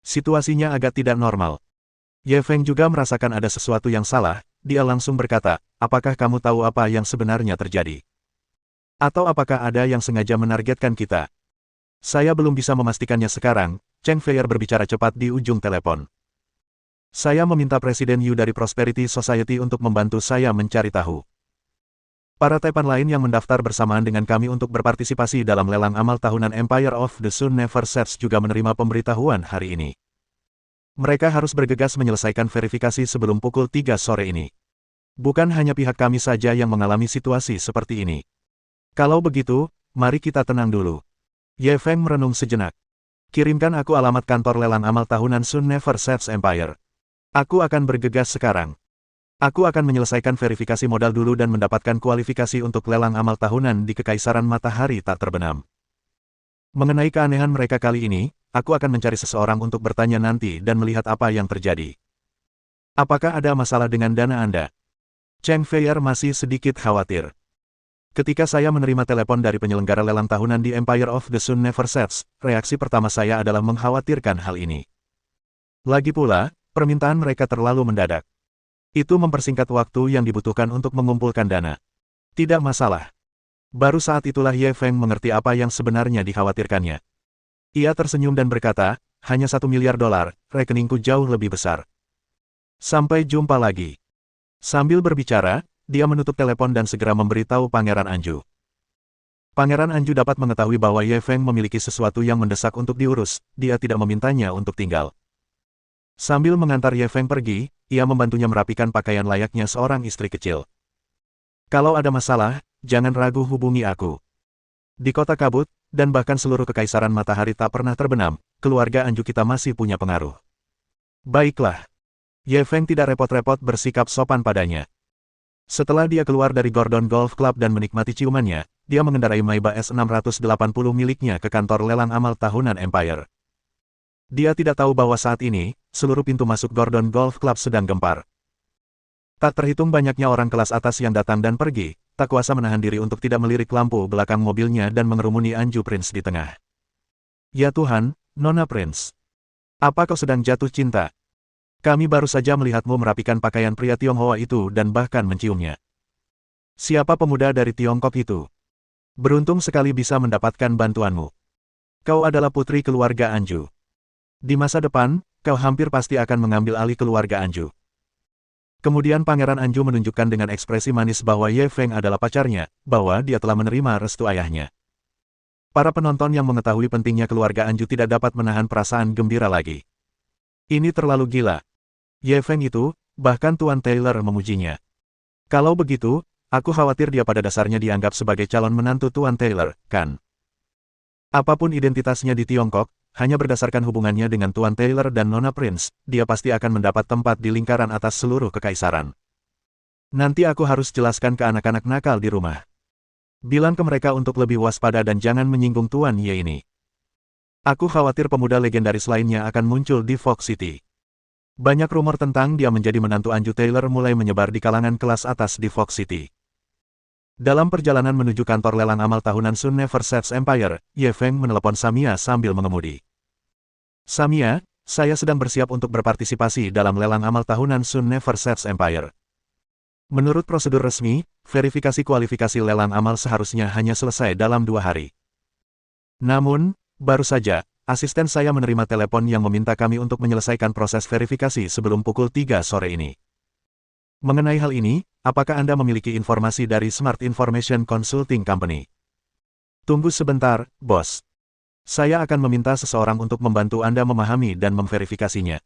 Situasinya agak tidak normal. Ye Feng juga merasakan ada sesuatu yang salah, dia langsung berkata, apakah kamu tahu apa yang sebenarnya terjadi? Atau apakah ada yang sengaja menargetkan kita? Saya belum bisa memastikannya sekarang, Cheng Feier berbicara cepat di ujung telepon. Saya meminta Presiden Yu dari Prosperity Society untuk membantu saya mencari tahu. Para taipan lain yang mendaftar bersamaan dengan kami untuk berpartisipasi dalam lelang amal tahunan Empire of the Sun Never Sets juga menerima pemberitahuan hari ini. Mereka harus bergegas menyelesaikan verifikasi sebelum pukul 3 sore ini. Bukan hanya pihak kami saja yang mengalami situasi seperti ini. Kalau begitu, mari kita tenang dulu. Ye Feng merenung sejenak. Kirimkan aku alamat kantor lelang amal tahunan Sun Never Sets Empire. Aku akan bergegas sekarang. Aku akan menyelesaikan verifikasi modal dulu dan mendapatkan kualifikasi untuk lelang amal tahunan di Kekaisaran Matahari tak terbenam. Mengenai keanehan mereka kali ini, aku akan mencari seseorang untuk bertanya nanti dan melihat apa yang terjadi. Apakah ada masalah dengan dana Anda? Cheng Feier masih sedikit khawatir. Ketika saya menerima telepon dari penyelenggara lelang tahunan di Empire of the Sun Never Sets, reaksi pertama saya adalah mengkhawatirkan hal ini. Lagi pula, permintaan mereka terlalu mendadak. Itu mempersingkat waktu yang dibutuhkan untuk mengumpulkan dana. Tidak masalah. Baru saat itulah Ye Feng mengerti apa yang sebenarnya dikhawatirkannya. Ia tersenyum dan berkata, hanya $1 miliar, rekeningku jauh lebih besar. Sampai jumpa lagi. Sambil berbicara, dia menutup telepon dan segera memberitahu Pangeran Anju. Pangeran Anju dapat mengetahui bahwa Ye Feng memiliki sesuatu yang mendesak untuk diurus, dia tidak memintanya untuk tinggal. Sambil mengantar Ye Feng pergi, ia membantunya merapikan pakaian layaknya seorang istri kecil. Kalau ada masalah, jangan ragu hubungi aku. Di kota kabut, dan bahkan seluruh Kekaisaran Matahari tak pernah terbenam, keluarga Anju kita masih punya pengaruh. Baiklah. Ye Feng tidak repot-repot bersikap sopan padanya. Setelah dia keluar dari Gordon Golf Club dan menikmati ciumannya, dia mengendarai Maybach S680 miliknya ke kantor lelang amal tahunan Empire. Dia tidak tahu bahwa saat ini, seluruh pintu masuk Gordon Golf Club sedang gempar. Tak terhitung banyaknya orang kelas atas yang datang dan pergi, tak kuasa menahan diri untuk tidak melirik lampu belakang mobilnya dan mengerumuni Anju Prince di tengah. Ya Tuhan, Nona Prince. Apa kau sedang jatuh cinta? Kami baru saja melihatmu merapikan pakaian pria Tionghoa itu dan bahkan menciumnya. Siapa pemuda dari Tiongkok itu? Beruntung sekali bisa mendapatkan bantuanmu. Kau adalah putri keluarga Anju. Di masa depan, kau hampir pasti akan mengambil alih keluarga Anju. Kemudian Pangeran Anju menunjukkan dengan ekspresi manis bahwa Ye Feng adalah pacarnya, bahwa dia telah menerima restu ayahnya. Para penonton yang mengetahui pentingnya keluarga Anju tidak dapat menahan perasaan gembira lagi. Ini terlalu gila. Ye Feng itu, bahkan Tuan Taylor memujinya. Kalau begitu, aku khawatir dia pada dasarnya dianggap sebagai calon menantu Tuan Taylor, kan? Apapun identitasnya di Tiongkok, hanya berdasarkan hubungannya dengan Tuan Taylor dan Nona Prince, dia pasti akan mendapat tempat di lingkaran atas seluruh kekaisaran. Nanti aku harus jelaskan ke anak-anak nakal di rumah. Bilang ke mereka untuk lebih waspada dan jangan menyinggung Tuan Ye ini. Aku khawatir pemuda legendaris lainnya akan muncul di Fox City. Banyak rumor tentang dia menjadi menantu Anju Taylor mulai menyebar di kalangan kelas atas di Fox City. Dalam perjalanan menuju kantor lelang amal tahunan Sun Never Sets Empire, Ye Feng menelepon Samia sambil mengemudi. Samia, saya sedang bersiap untuk berpartisipasi dalam lelang amal tahunan Sun Never Sets Empire. Menurut prosedur resmi, verifikasi kualifikasi lelang amal seharusnya hanya selesai dalam 2 hari. Namun, baru saja, asisten saya menerima telepon yang meminta kami untuk menyelesaikan proses verifikasi sebelum pukul 3 sore ini. Mengenai hal ini, apakah Anda memiliki informasi dari Smart Information Consulting Company? Tunggu sebentar, bos. Saya akan meminta seseorang untuk membantu Anda memahami dan memverifikasinya.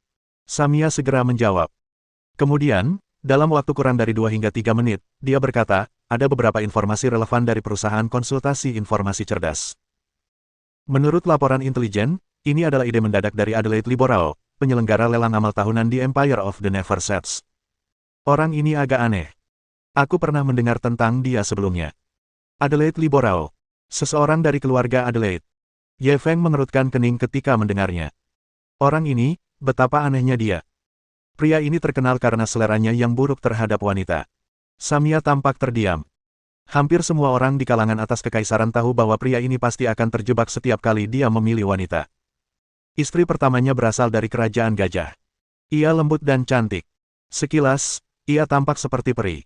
Samia segera menjawab. Kemudian, dalam waktu kurang dari 2 hingga 3 menit, dia berkata, ada beberapa informasi relevan dari perusahaan konsultasi informasi cerdas. Menurut laporan intelijen, ini adalah ide mendadak dari Adelaide Liborao, penyelenggara lelang amal tahunan di Empire of the Never Sets. Orang ini agak aneh. Aku pernah mendengar tentang dia sebelumnya. Adelaide Liborao. Seseorang dari keluarga Adelaide. Ye Feng mengerutkan kening ketika mendengarnya. Orang ini, betapa anehnya dia. Pria ini terkenal karena seleranya yang buruk terhadap wanita. Samia tampak terdiam. Hampir semua orang di kalangan atas kekaisaran tahu bahwa pria ini pasti akan terjebak setiap kali dia memilih wanita. Istri pertamanya berasal dari kerajaan gajah. Ia lembut dan cantik. Sekilas, ia tampak seperti peri.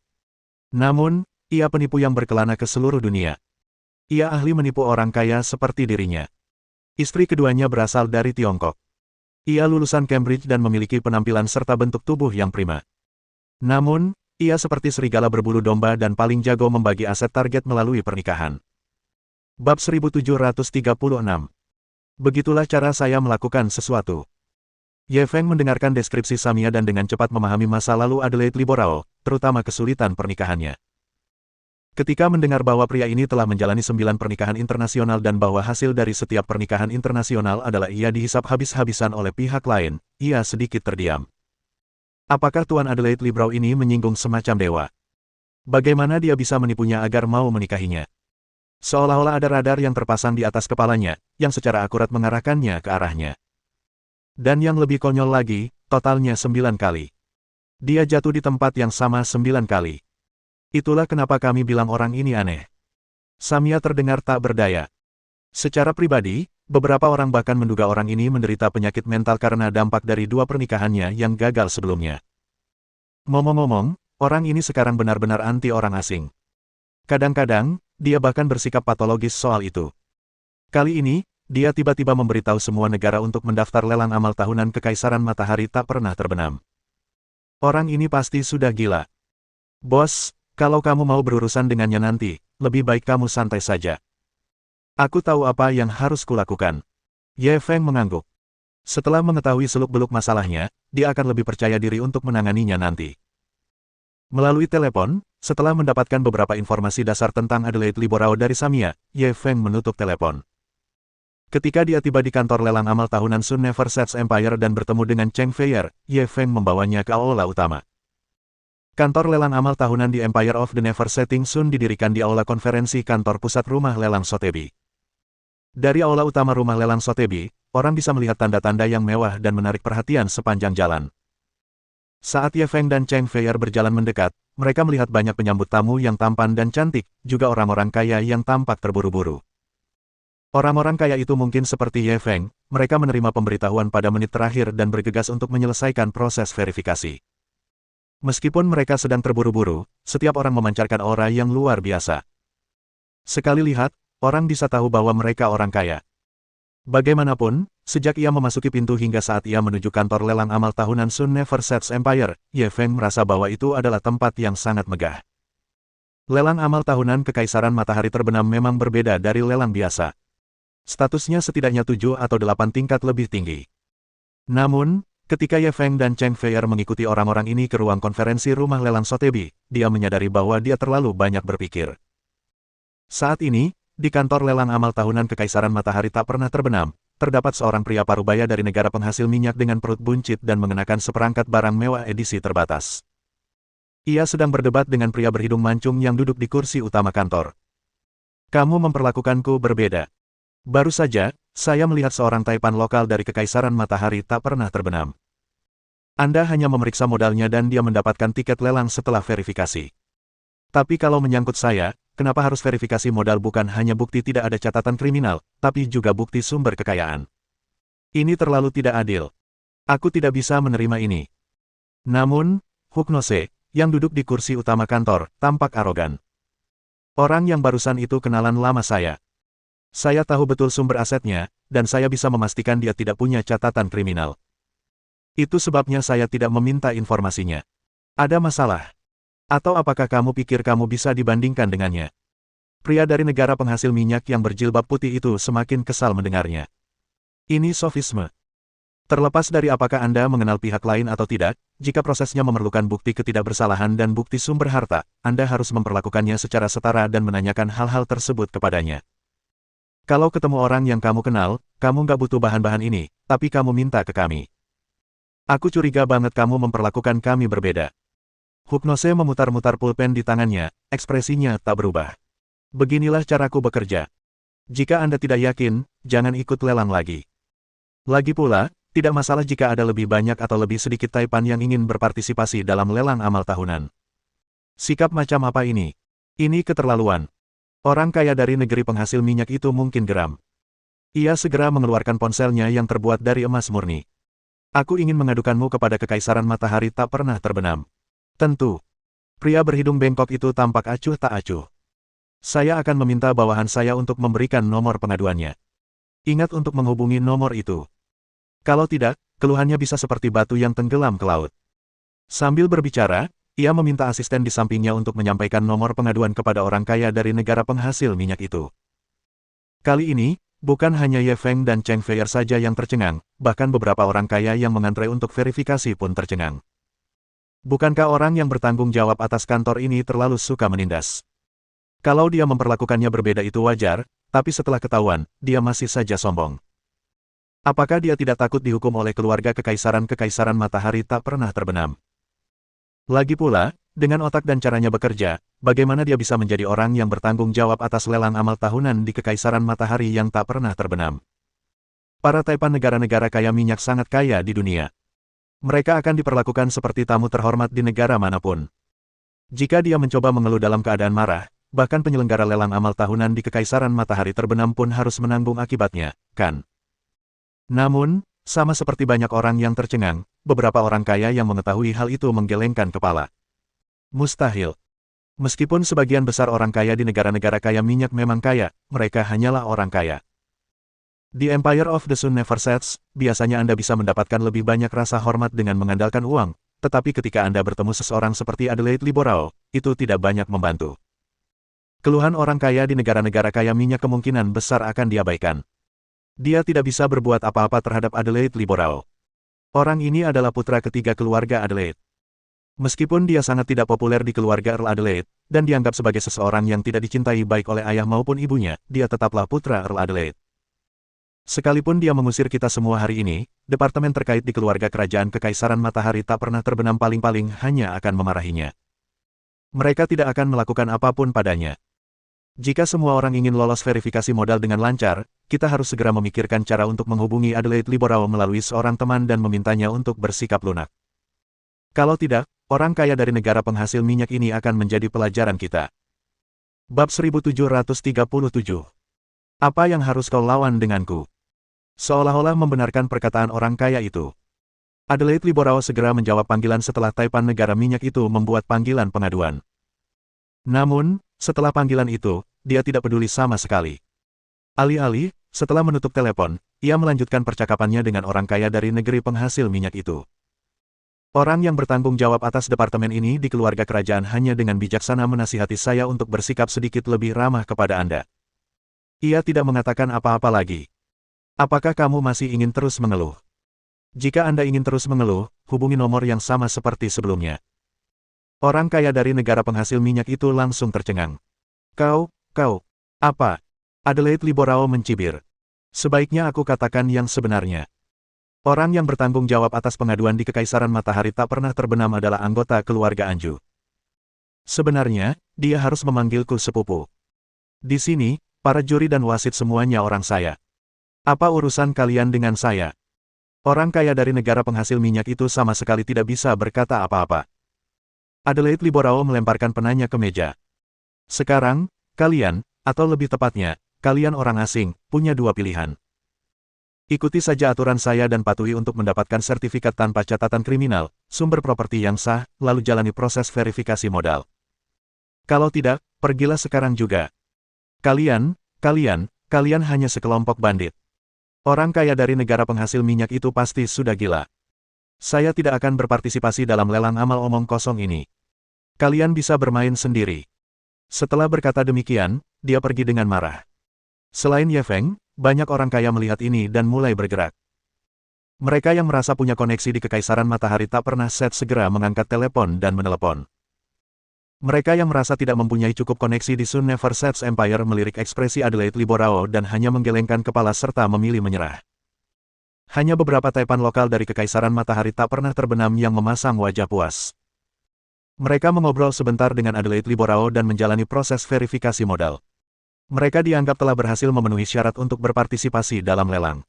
Namun, ia penipu yang berkelana ke seluruh dunia. Ia ahli menipu orang kaya seperti dirinya. Istri keduanya berasal dari Tiongkok. Ia lulusan Cambridge dan memiliki penampilan serta bentuk tubuh yang prima. Namun, ia seperti serigala berbulu domba dan paling jago membagi aset target melalui pernikahan. Bab 1736. Begitulah cara saya melakukan sesuatu. Ye Feng mendengarkan deskripsi Samia dan dengan cepat memahami masa lalu Adelaide Liborao, terutama kesulitan pernikahannya. Ketika mendengar bahwa pria ini telah menjalani 9 pernikahan internasional dan bahwa hasil dari setiap pernikahan internasional adalah ia dihisap habis-habisan oleh pihak lain, ia sedikit terdiam. Apakah Tuan Adelaide Liborao ini menyinggung semacam dewa? Bagaimana dia bisa menipunya agar mau menikahinya? Seolah-olah ada radar yang terpasang di atas kepalanya, yang secara akurat mengarahkannya ke arahnya. Dan yang lebih konyol lagi, totalnya 9 kali. Dia jatuh di tempat yang sama 9 kali. Itulah kenapa kami bilang orang ini aneh. Samia terdengar tak berdaya. Secara pribadi, beberapa orang bahkan menduga orang ini menderita penyakit mental karena dampak dari 2 pernikahannya yang gagal sebelumnya. Ngomong-ngomong, orang ini sekarang benar-benar anti orang asing. Kadang-kadang, dia bahkan bersikap patologis soal itu. Kali ini, dia tiba-tiba memberitahu semua negara untuk mendaftar lelang amal tahunan Kekaisaran Matahari tak pernah terbenam. Orang ini pasti sudah gila. Bos, kalau kamu mau berurusan dengannya nanti, lebih baik kamu santai saja. Aku tahu apa yang harus kulakukan. Ye Feng mengangguk. Setelah mengetahui seluk-beluk masalahnya, dia akan lebih percaya diri untuk menanganinya nanti. Melalui telepon, setelah mendapatkan beberapa informasi dasar tentang Adelaide Liborao dari Samia, Ye Feng menutup telepon. Ketika dia tiba di kantor lelang amal tahunan Sun Never Sets Empire dan bertemu dengan Cheng Feier, Ye Feng membawanya ke aula utama. Kantor lelang amal tahunan di Empire of the Never Setting Sun didirikan di aula konferensi kantor pusat rumah lelang Sotheby. Dari aula utama rumah lelang Sotheby, orang bisa melihat tanda-tanda yang mewah dan menarik perhatian sepanjang jalan. Saat Ye Feng dan Cheng Feier berjalan mendekat, mereka melihat banyak penyambut tamu yang tampan dan cantik, juga orang-orang kaya yang tampak terburu-buru. Orang-orang kaya itu mungkin seperti Ye Feng, mereka menerima pemberitahuan pada menit terakhir dan bergegas untuk menyelesaikan proses verifikasi. Meskipun mereka sedang terburu-buru, setiap orang memancarkan aura yang luar biasa. Sekali lihat, orang bisa tahu bahwa mereka orang kaya. Bagaimanapun, sejak ia memasuki pintu hingga saat ia menuju kantor lelang amal tahunan Sun Never Sets Empire, Ye Feng merasa bahwa itu adalah tempat yang sangat megah. Lelang amal tahunan Kekaisaran Matahari Terbenam memang berbeda dari lelang biasa. Statusnya setidaknya 7 atau 8 tingkat lebih tinggi. Namun, ketika Ye Feng dan Cheng Feier mengikuti orang-orang ini ke ruang konferensi rumah lelang Sotheby, dia menyadari bahwa dia terlalu banyak berpikir. Saat ini, di kantor lelang amal tahunan Kekaisaran Matahari Tak Pernah Terbenam, terdapat seorang pria parubaya dari negara penghasil minyak dengan perut buncit dan mengenakan seperangkat barang mewah edisi terbatas. Ia sedang berdebat dengan pria berhidung mancung yang duduk di kursi utama kantor. Kamu memperlakukanku berbeda. Baru saja, saya melihat seorang taipan lokal dari Kekaisaran Matahari Tak Pernah Terbenam. Anda hanya memeriksa modalnya dan dia mendapatkan tiket lelang setelah verifikasi. Tapi kalau menyangkut saya, kenapa harus verifikasi modal bukan hanya bukti tidak ada catatan kriminal, tapi juga bukti sumber kekayaan? Ini terlalu tidak adil. Aku tidak bisa menerima ini. Namun, Huknose, yang duduk di kursi utama kantor, tampak arogan. Orang yang barusan itu kenalan lama saya. Saya tahu betul sumber asetnya, dan saya bisa memastikan dia tidak punya catatan kriminal. Itu sebabnya saya tidak meminta informasinya. Ada masalah? Atau apakah kamu pikir kamu bisa dibandingkan dengannya? Pria dari negara penghasil minyak yang berjilbab putih itu semakin kesal mendengarnya. Ini sofisme. Terlepas dari apakah Anda mengenal pihak lain atau tidak, jika prosesnya memerlukan bukti ketidakbersalahan dan bukti sumber harta, Anda harus memperlakukannya secara setara dan menanyakan hal-hal tersebut kepadanya. Kalau ketemu orang yang kamu kenal, kamu nggak butuh bahan-bahan ini, tapi kamu minta ke kami. Aku curiga banget kamu memperlakukan kami berbeda. Huknose memutar-mutar pulpen di tangannya, ekspresinya tak berubah. Beginilah caraku bekerja. Jika Anda tidak yakin, jangan ikut lelang lagi. Lagi pula, tidak masalah jika ada lebih banyak atau lebih sedikit taipan yang ingin berpartisipasi dalam lelang amal tahunan. Sikap macam apa ini? Ini keterlaluan. Orang kaya dari negeri penghasil minyak itu mungkin geram. Ia segera mengeluarkan ponselnya yang terbuat dari emas murni. Aku ingin mengadukanmu kepada Kekaisaran Matahari Tak Pernah Terbenam. Tentu. Pria berhidung bengkok itu tampak acuh tak acuh. Saya akan meminta bawahan saya untuk memberikan nomor pengaduannya. Ingat untuk menghubungi nomor itu. Kalau tidak, keluhannya bisa seperti batu yang tenggelam ke laut. Sambil berbicara, ia meminta asisten di sampingnya untuk menyampaikan nomor pengaduan kepada orang kaya dari negara penghasil minyak itu. Kali ini, bukan hanya Ye Feng dan Cheng Feier saja yang tercengang, bahkan beberapa orang kaya yang mengantre untuk verifikasi pun tercengang. Bukankah orang yang bertanggung jawab atas kantor ini terlalu suka menindas? Kalau dia memperlakukannya berbeda itu wajar, tapi setelah ketahuan, dia masih saja sombong. Apakah dia tidak takut dihukum oleh keluarga Kekaisaran Matahari Tak Pernah Terbenam? Lagi pula, dengan otak dan caranya bekerja, bagaimana dia bisa menjadi orang yang bertanggung jawab atas lelang amal tahunan di Kekaisaran Matahari yang tak pernah terbenam? Para taipan negara-negara kaya minyak sangat kaya di dunia. Mereka akan diperlakukan seperti tamu terhormat di negara manapun. Jika dia mencoba mengeluh dalam keadaan marah, bahkan penyelenggara lelang amal tahunan di Kekaisaran Matahari Terbenam pun harus menanggung akibatnya, kan? Namun, sama seperti banyak orang yang tercengang, beberapa orang kaya yang mengetahui hal itu menggelengkan kepala. Mustahil. Meskipun sebagian besar orang kaya di negara-negara kaya minyak memang kaya, mereka hanyalah orang kaya. Di Empire of the Sun Never Sets, biasanya Anda bisa mendapatkan lebih banyak rasa hormat dengan mengandalkan uang, tetapi ketika Anda bertemu seseorang seperti Adelaide Liborao, itu tidak banyak membantu. Keluhan orang kaya di negara-negara kaya minyak kemungkinan besar akan diabaikan. Dia tidak bisa berbuat apa-apa terhadap Adelaide Liborao. Orang ini adalah putra ketiga keluarga Adelaide. Meskipun dia sangat tidak populer di keluarga Earl Adelaide, dan dianggap sebagai seseorang yang tidak dicintai baik oleh ayah maupun ibunya, dia tetaplah putra Earl Adelaide. Sekalipun dia mengusir kita semua hari ini, departemen terkait di keluarga kerajaan Kekaisaran Matahari tak pernah terbenam, paling-paling hanya akan memarahinya. Mereka tidak akan melakukan apapun padanya. Jika semua orang ingin lolos verifikasi modal dengan lancar, kita harus segera memikirkan cara untuk menghubungi Adelaide Liborao melalui seorang teman dan memintanya untuk bersikap lunak. Kalau tidak, orang kaya dari negara penghasil minyak ini akan menjadi pelajaran kita. Bab 1737. Apa yang harus kau lawan denganku? Seolah-olah membenarkan perkataan orang kaya itu. Adelaide Liborao segera menjawab panggilan setelah Taipan negara minyak itu membuat panggilan pengaduan. Namun, setelah panggilan itu, dia tidak peduli sama sekali. Alih-alih, setelah menutup telepon, ia melanjutkan percakapannya dengan orang kaya dari negeri penghasil minyak itu. Orang yang bertanggung jawab atas departemen ini di keluarga kerajaan hanya dengan bijaksana menasihati saya untuk bersikap sedikit lebih ramah kepada Anda. Ia tidak mengatakan apa-apa lagi. Apakah kamu masih ingin terus mengeluh? Jika Anda ingin terus mengeluh, hubungi nomor yang sama seperti sebelumnya. Orang kaya dari negara penghasil minyak itu langsung tercengang. Kau, apa? Adelaide Liborao mencibir. Sebaiknya aku katakan yang sebenarnya. Orang yang bertanggung jawab atas pengaduan di Kekaisaran Matahari tak pernah terbenam adalah anggota keluarga Anju. Sebenarnya, dia harus memanggilku sepupu. Di sini, para juri dan wasit semuanya orang saya. Apa urusan kalian dengan saya? Orang kaya dari negara penghasil minyak itu sama sekali tidak bisa berkata apa-apa. Adelaide Liborao melemparkan penanya ke meja. Sekarang, kalian, atau lebih tepatnya, kalian orang asing, punya dua pilihan. Ikuti saja aturan saya dan patuhi untuk mendapatkan sertifikat tanpa catatan kriminal, sumber properti yang sah, lalu jalani proses verifikasi modal. Kalau tidak, pergilah sekarang juga. Kalian hanya sekelompok bandit. Orang kaya dari negara penghasil minyak itu pasti sudah gila. Saya tidak akan berpartisipasi dalam lelang amal omong kosong ini. Kalian bisa bermain sendiri. Setelah berkata demikian, dia pergi dengan marah. Selain Ye Feng, banyak orang kaya melihat ini dan mulai bergerak. Mereka yang merasa punya koneksi di Kekaisaran Matahari tak pernah segera mengangkat telepon dan menelepon. Mereka yang merasa tidak mempunyai cukup koneksi di Sun Never Sets Empire melirik ekspresi Adelaide Liborao dan hanya menggelengkan kepala serta memilih menyerah. Hanya beberapa Taipan lokal dari Kekaisaran Matahari tak pernah terbenam yang memasang wajah puas. Mereka mengobrol sebentar dengan Adelaide Liborao dan menjalani proses verifikasi modal. Mereka dianggap telah berhasil memenuhi syarat untuk berpartisipasi dalam lelang.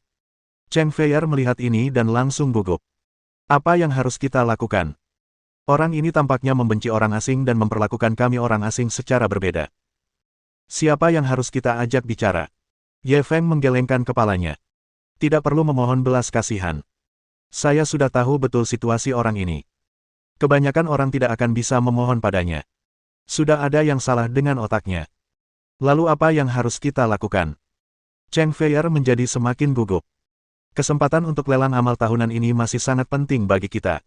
Cheng Feier melihat ini dan langsung gugup. Apa yang harus kita lakukan? Orang ini tampaknya membenci orang asing dan memperlakukan kami orang asing secara berbeda. Siapa yang harus kita ajak bicara? Ye Feng menggelengkan kepalanya. Tidak perlu memohon belas kasihan. Saya sudah tahu betul situasi orang ini. Kebanyakan orang tidak akan bisa memohon padanya. Sudah ada yang salah dengan otaknya. Lalu apa yang harus kita lakukan? Cheng Feier menjadi semakin gugup. Kesempatan untuk lelang amal tahunan ini masih sangat penting bagi kita.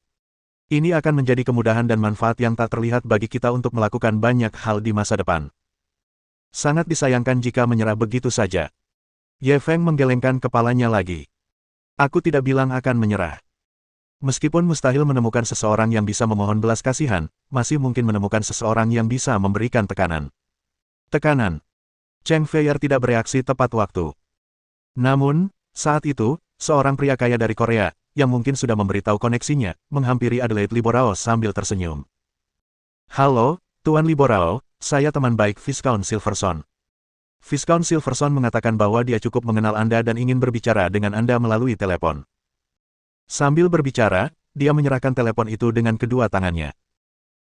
Ini akan menjadi kemudahan dan manfaat yang tak terlihat bagi kita untuk melakukan banyak hal di masa depan. Sangat disayangkan jika menyerah begitu saja. Ye Feng menggelengkan kepalanya lagi. Aku tidak bilang akan menyerah. Meskipun mustahil menemukan seseorang yang bisa memohon belas kasihan, masih mungkin menemukan seseorang yang bisa memberikan tekanan. Tekanan. Cheng Feier tidak bereaksi tepat waktu. Namun, saat itu, seorang pria kaya dari Korea, yang mungkin sudah memberitahu koneksinya, menghampiri Adelaide Liborao sambil tersenyum. Halo, Tuan Liborao, saya teman baik Viscount Silverson. Viscount Silverson mengatakan bahwa dia cukup mengenal Anda dan ingin berbicara dengan Anda melalui telepon. Sambil berbicara, dia menyerahkan telepon itu dengan kedua tangannya.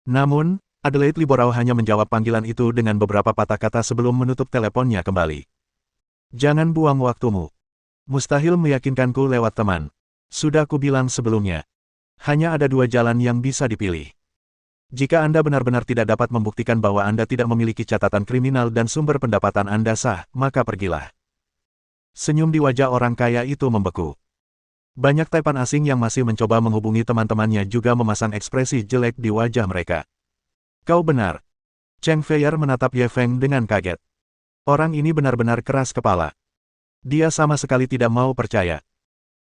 Namun, Adelaide Liborao hanya menjawab panggilan itu dengan beberapa patah kata sebelum menutup teleponnya kembali. Jangan buang waktumu. Mustahil meyakinkanku lewat teman. Sudah kubilang sebelumnya. Hanya ada dua jalan yang bisa dipilih. Jika Anda benar-benar tidak dapat membuktikan bahwa Anda tidak memiliki catatan kriminal dan sumber pendapatan Anda sah, maka pergilah. Senyum di wajah orang kaya itu membeku. Banyak Taipan asing yang masih mencoba menghubungi teman-temannya juga memasang ekspresi jelek di wajah mereka. Kau benar. Cheng Feier menatap Ye Feng dengan kaget. Orang ini benar-benar keras kepala. Dia sama sekali tidak mau percaya.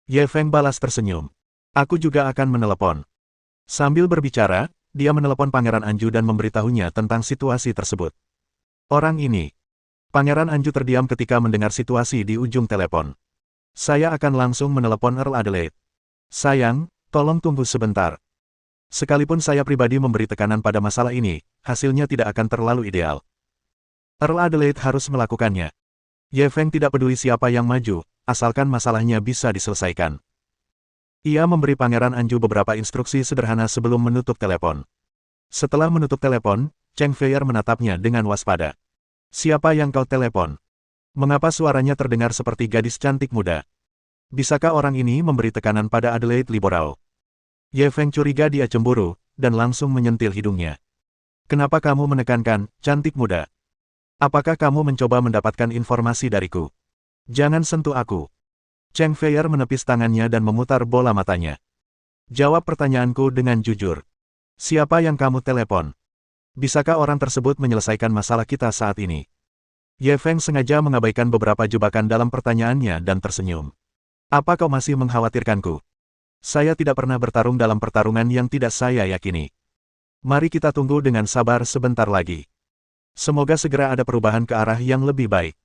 Ye Feng balas tersenyum. Aku juga akan menelepon. Sambil berbicara, dia menelepon Pangeran Anju dan memberitahunya tentang situasi tersebut. Orang ini. Pangeran Anju terdiam ketika mendengar situasi di ujung telepon. Saya akan langsung menelepon Earl Adelaide. Sayang, tolong tunggu sebentar. Sekalipun saya pribadi memberi tekanan pada masalah ini, hasilnya tidak akan terlalu ideal. Earl Adelaide harus melakukannya. Ye Feng tidak peduli siapa yang maju, asalkan masalahnya bisa diselesaikan. Ia memberi Pangeran Anju beberapa instruksi sederhana sebelum menutup telepon. Setelah menutup telepon, Cheng Feier menatapnya dengan waspada. Siapa yang kau telepon? Mengapa suaranya terdengar seperti gadis cantik muda? Bisakah orang ini memberi tekanan pada Adelaide Liborao? Ye Feng curiga dia cemburu, dan langsung menyentil hidungnya. Kenapa kamu menekankan, cantik muda? Apakah kamu mencoba mendapatkan informasi dariku? Jangan sentuh aku. Cheng Feier menepis tangannya dan memutar bola matanya. Jawab pertanyaanku dengan jujur. Siapa yang kamu telepon? Bisakah orang tersebut menyelesaikan masalah kita saat ini? Ye Feng sengaja mengabaikan beberapa jebakan dalam pertanyaannya dan tersenyum. Apa kau masih mengkhawatirkanku? Saya tidak pernah bertarung dalam pertarungan yang tidak saya yakini. Mari kita tunggu dengan sabar sebentar lagi. Semoga segera ada perubahan ke arah yang lebih baik.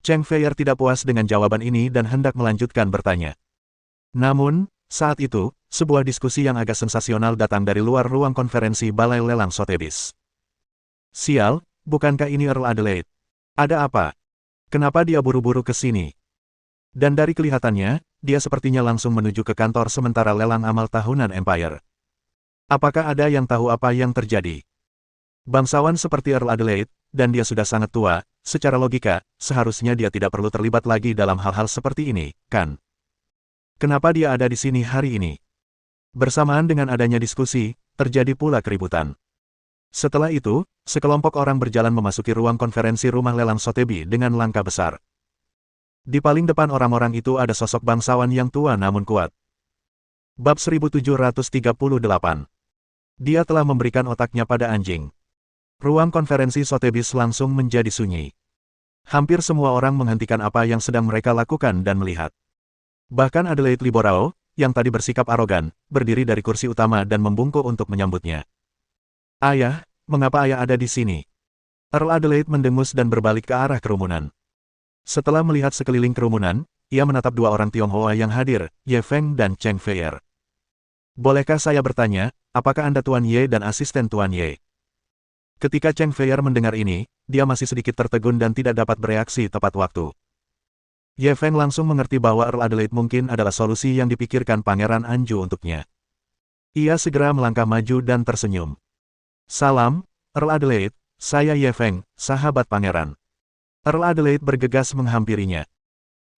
Cheng Feier tidak puas dengan jawaban ini dan hendak melanjutkan bertanya. Namun, saat itu, sebuah diskusi yang agak sensasional datang dari luar ruang konferensi Balai Lelang Sotheby's. Sial, bukankah ini Earl Adelaide? Ada apa? Kenapa dia buru-buru ke sini? Dan dari kelihatannya, dia sepertinya langsung menuju ke kantor sementara lelang amal tahunan Empire. Apakah ada yang tahu apa yang terjadi? Bangsawan seperti Earl Adelaide, dan dia sudah sangat tua, secara logika, seharusnya dia tidak perlu terlibat lagi dalam hal-hal seperti ini, kan? Kenapa dia ada di sini hari ini? Bersamaan dengan adanya diskusi, terjadi pula keributan. Setelah itu, sekelompok orang berjalan memasuki ruang konferensi rumah lelang Sotheby dengan langkah besar. Di paling depan orang-orang itu ada sosok bangsawan yang tua namun kuat. Bab 1738. Dia telah memberikan otaknya pada anjing. Ruang konferensi Sotheby's langsung menjadi sunyi. Hampir semua orang menghentikan apa yang sedang mereka lakukan dan melihat. Bahkan Adelaide Liborao, yang tadi bersikap arogan, berdiri dari kursi utama dan membungkuk untuk menyambutnya. Ayah, mengapa ayah ada di sini? Earl Adelaide mendengus dan berbalik ke arah kerumunan. Setelah melihat sekeliling kerumunan, ia menatap dua orang Tionghoa yang hadir, Ye Feng dan Cheng Feier. Bolehkah saya bertanya, apakah Anda Tuan Ye dan asisten Tuan Ye? Ketika Cheng Feier mendengar ini, dia masih sedikit tertegun dan tidak dapat bereaksi tepat waktu. Ye Feng langsung mengerti bahwa Earl Adelaide mungkin adalah solusi yang dipikirkan Pangeran Anju untuknya. Ia segera melangkah maju dan tersenyum. Salam, Earl Adelaide, saya Ye Feng, sahabat Pangeran. Earl Adelaide bergegas menghampirinya.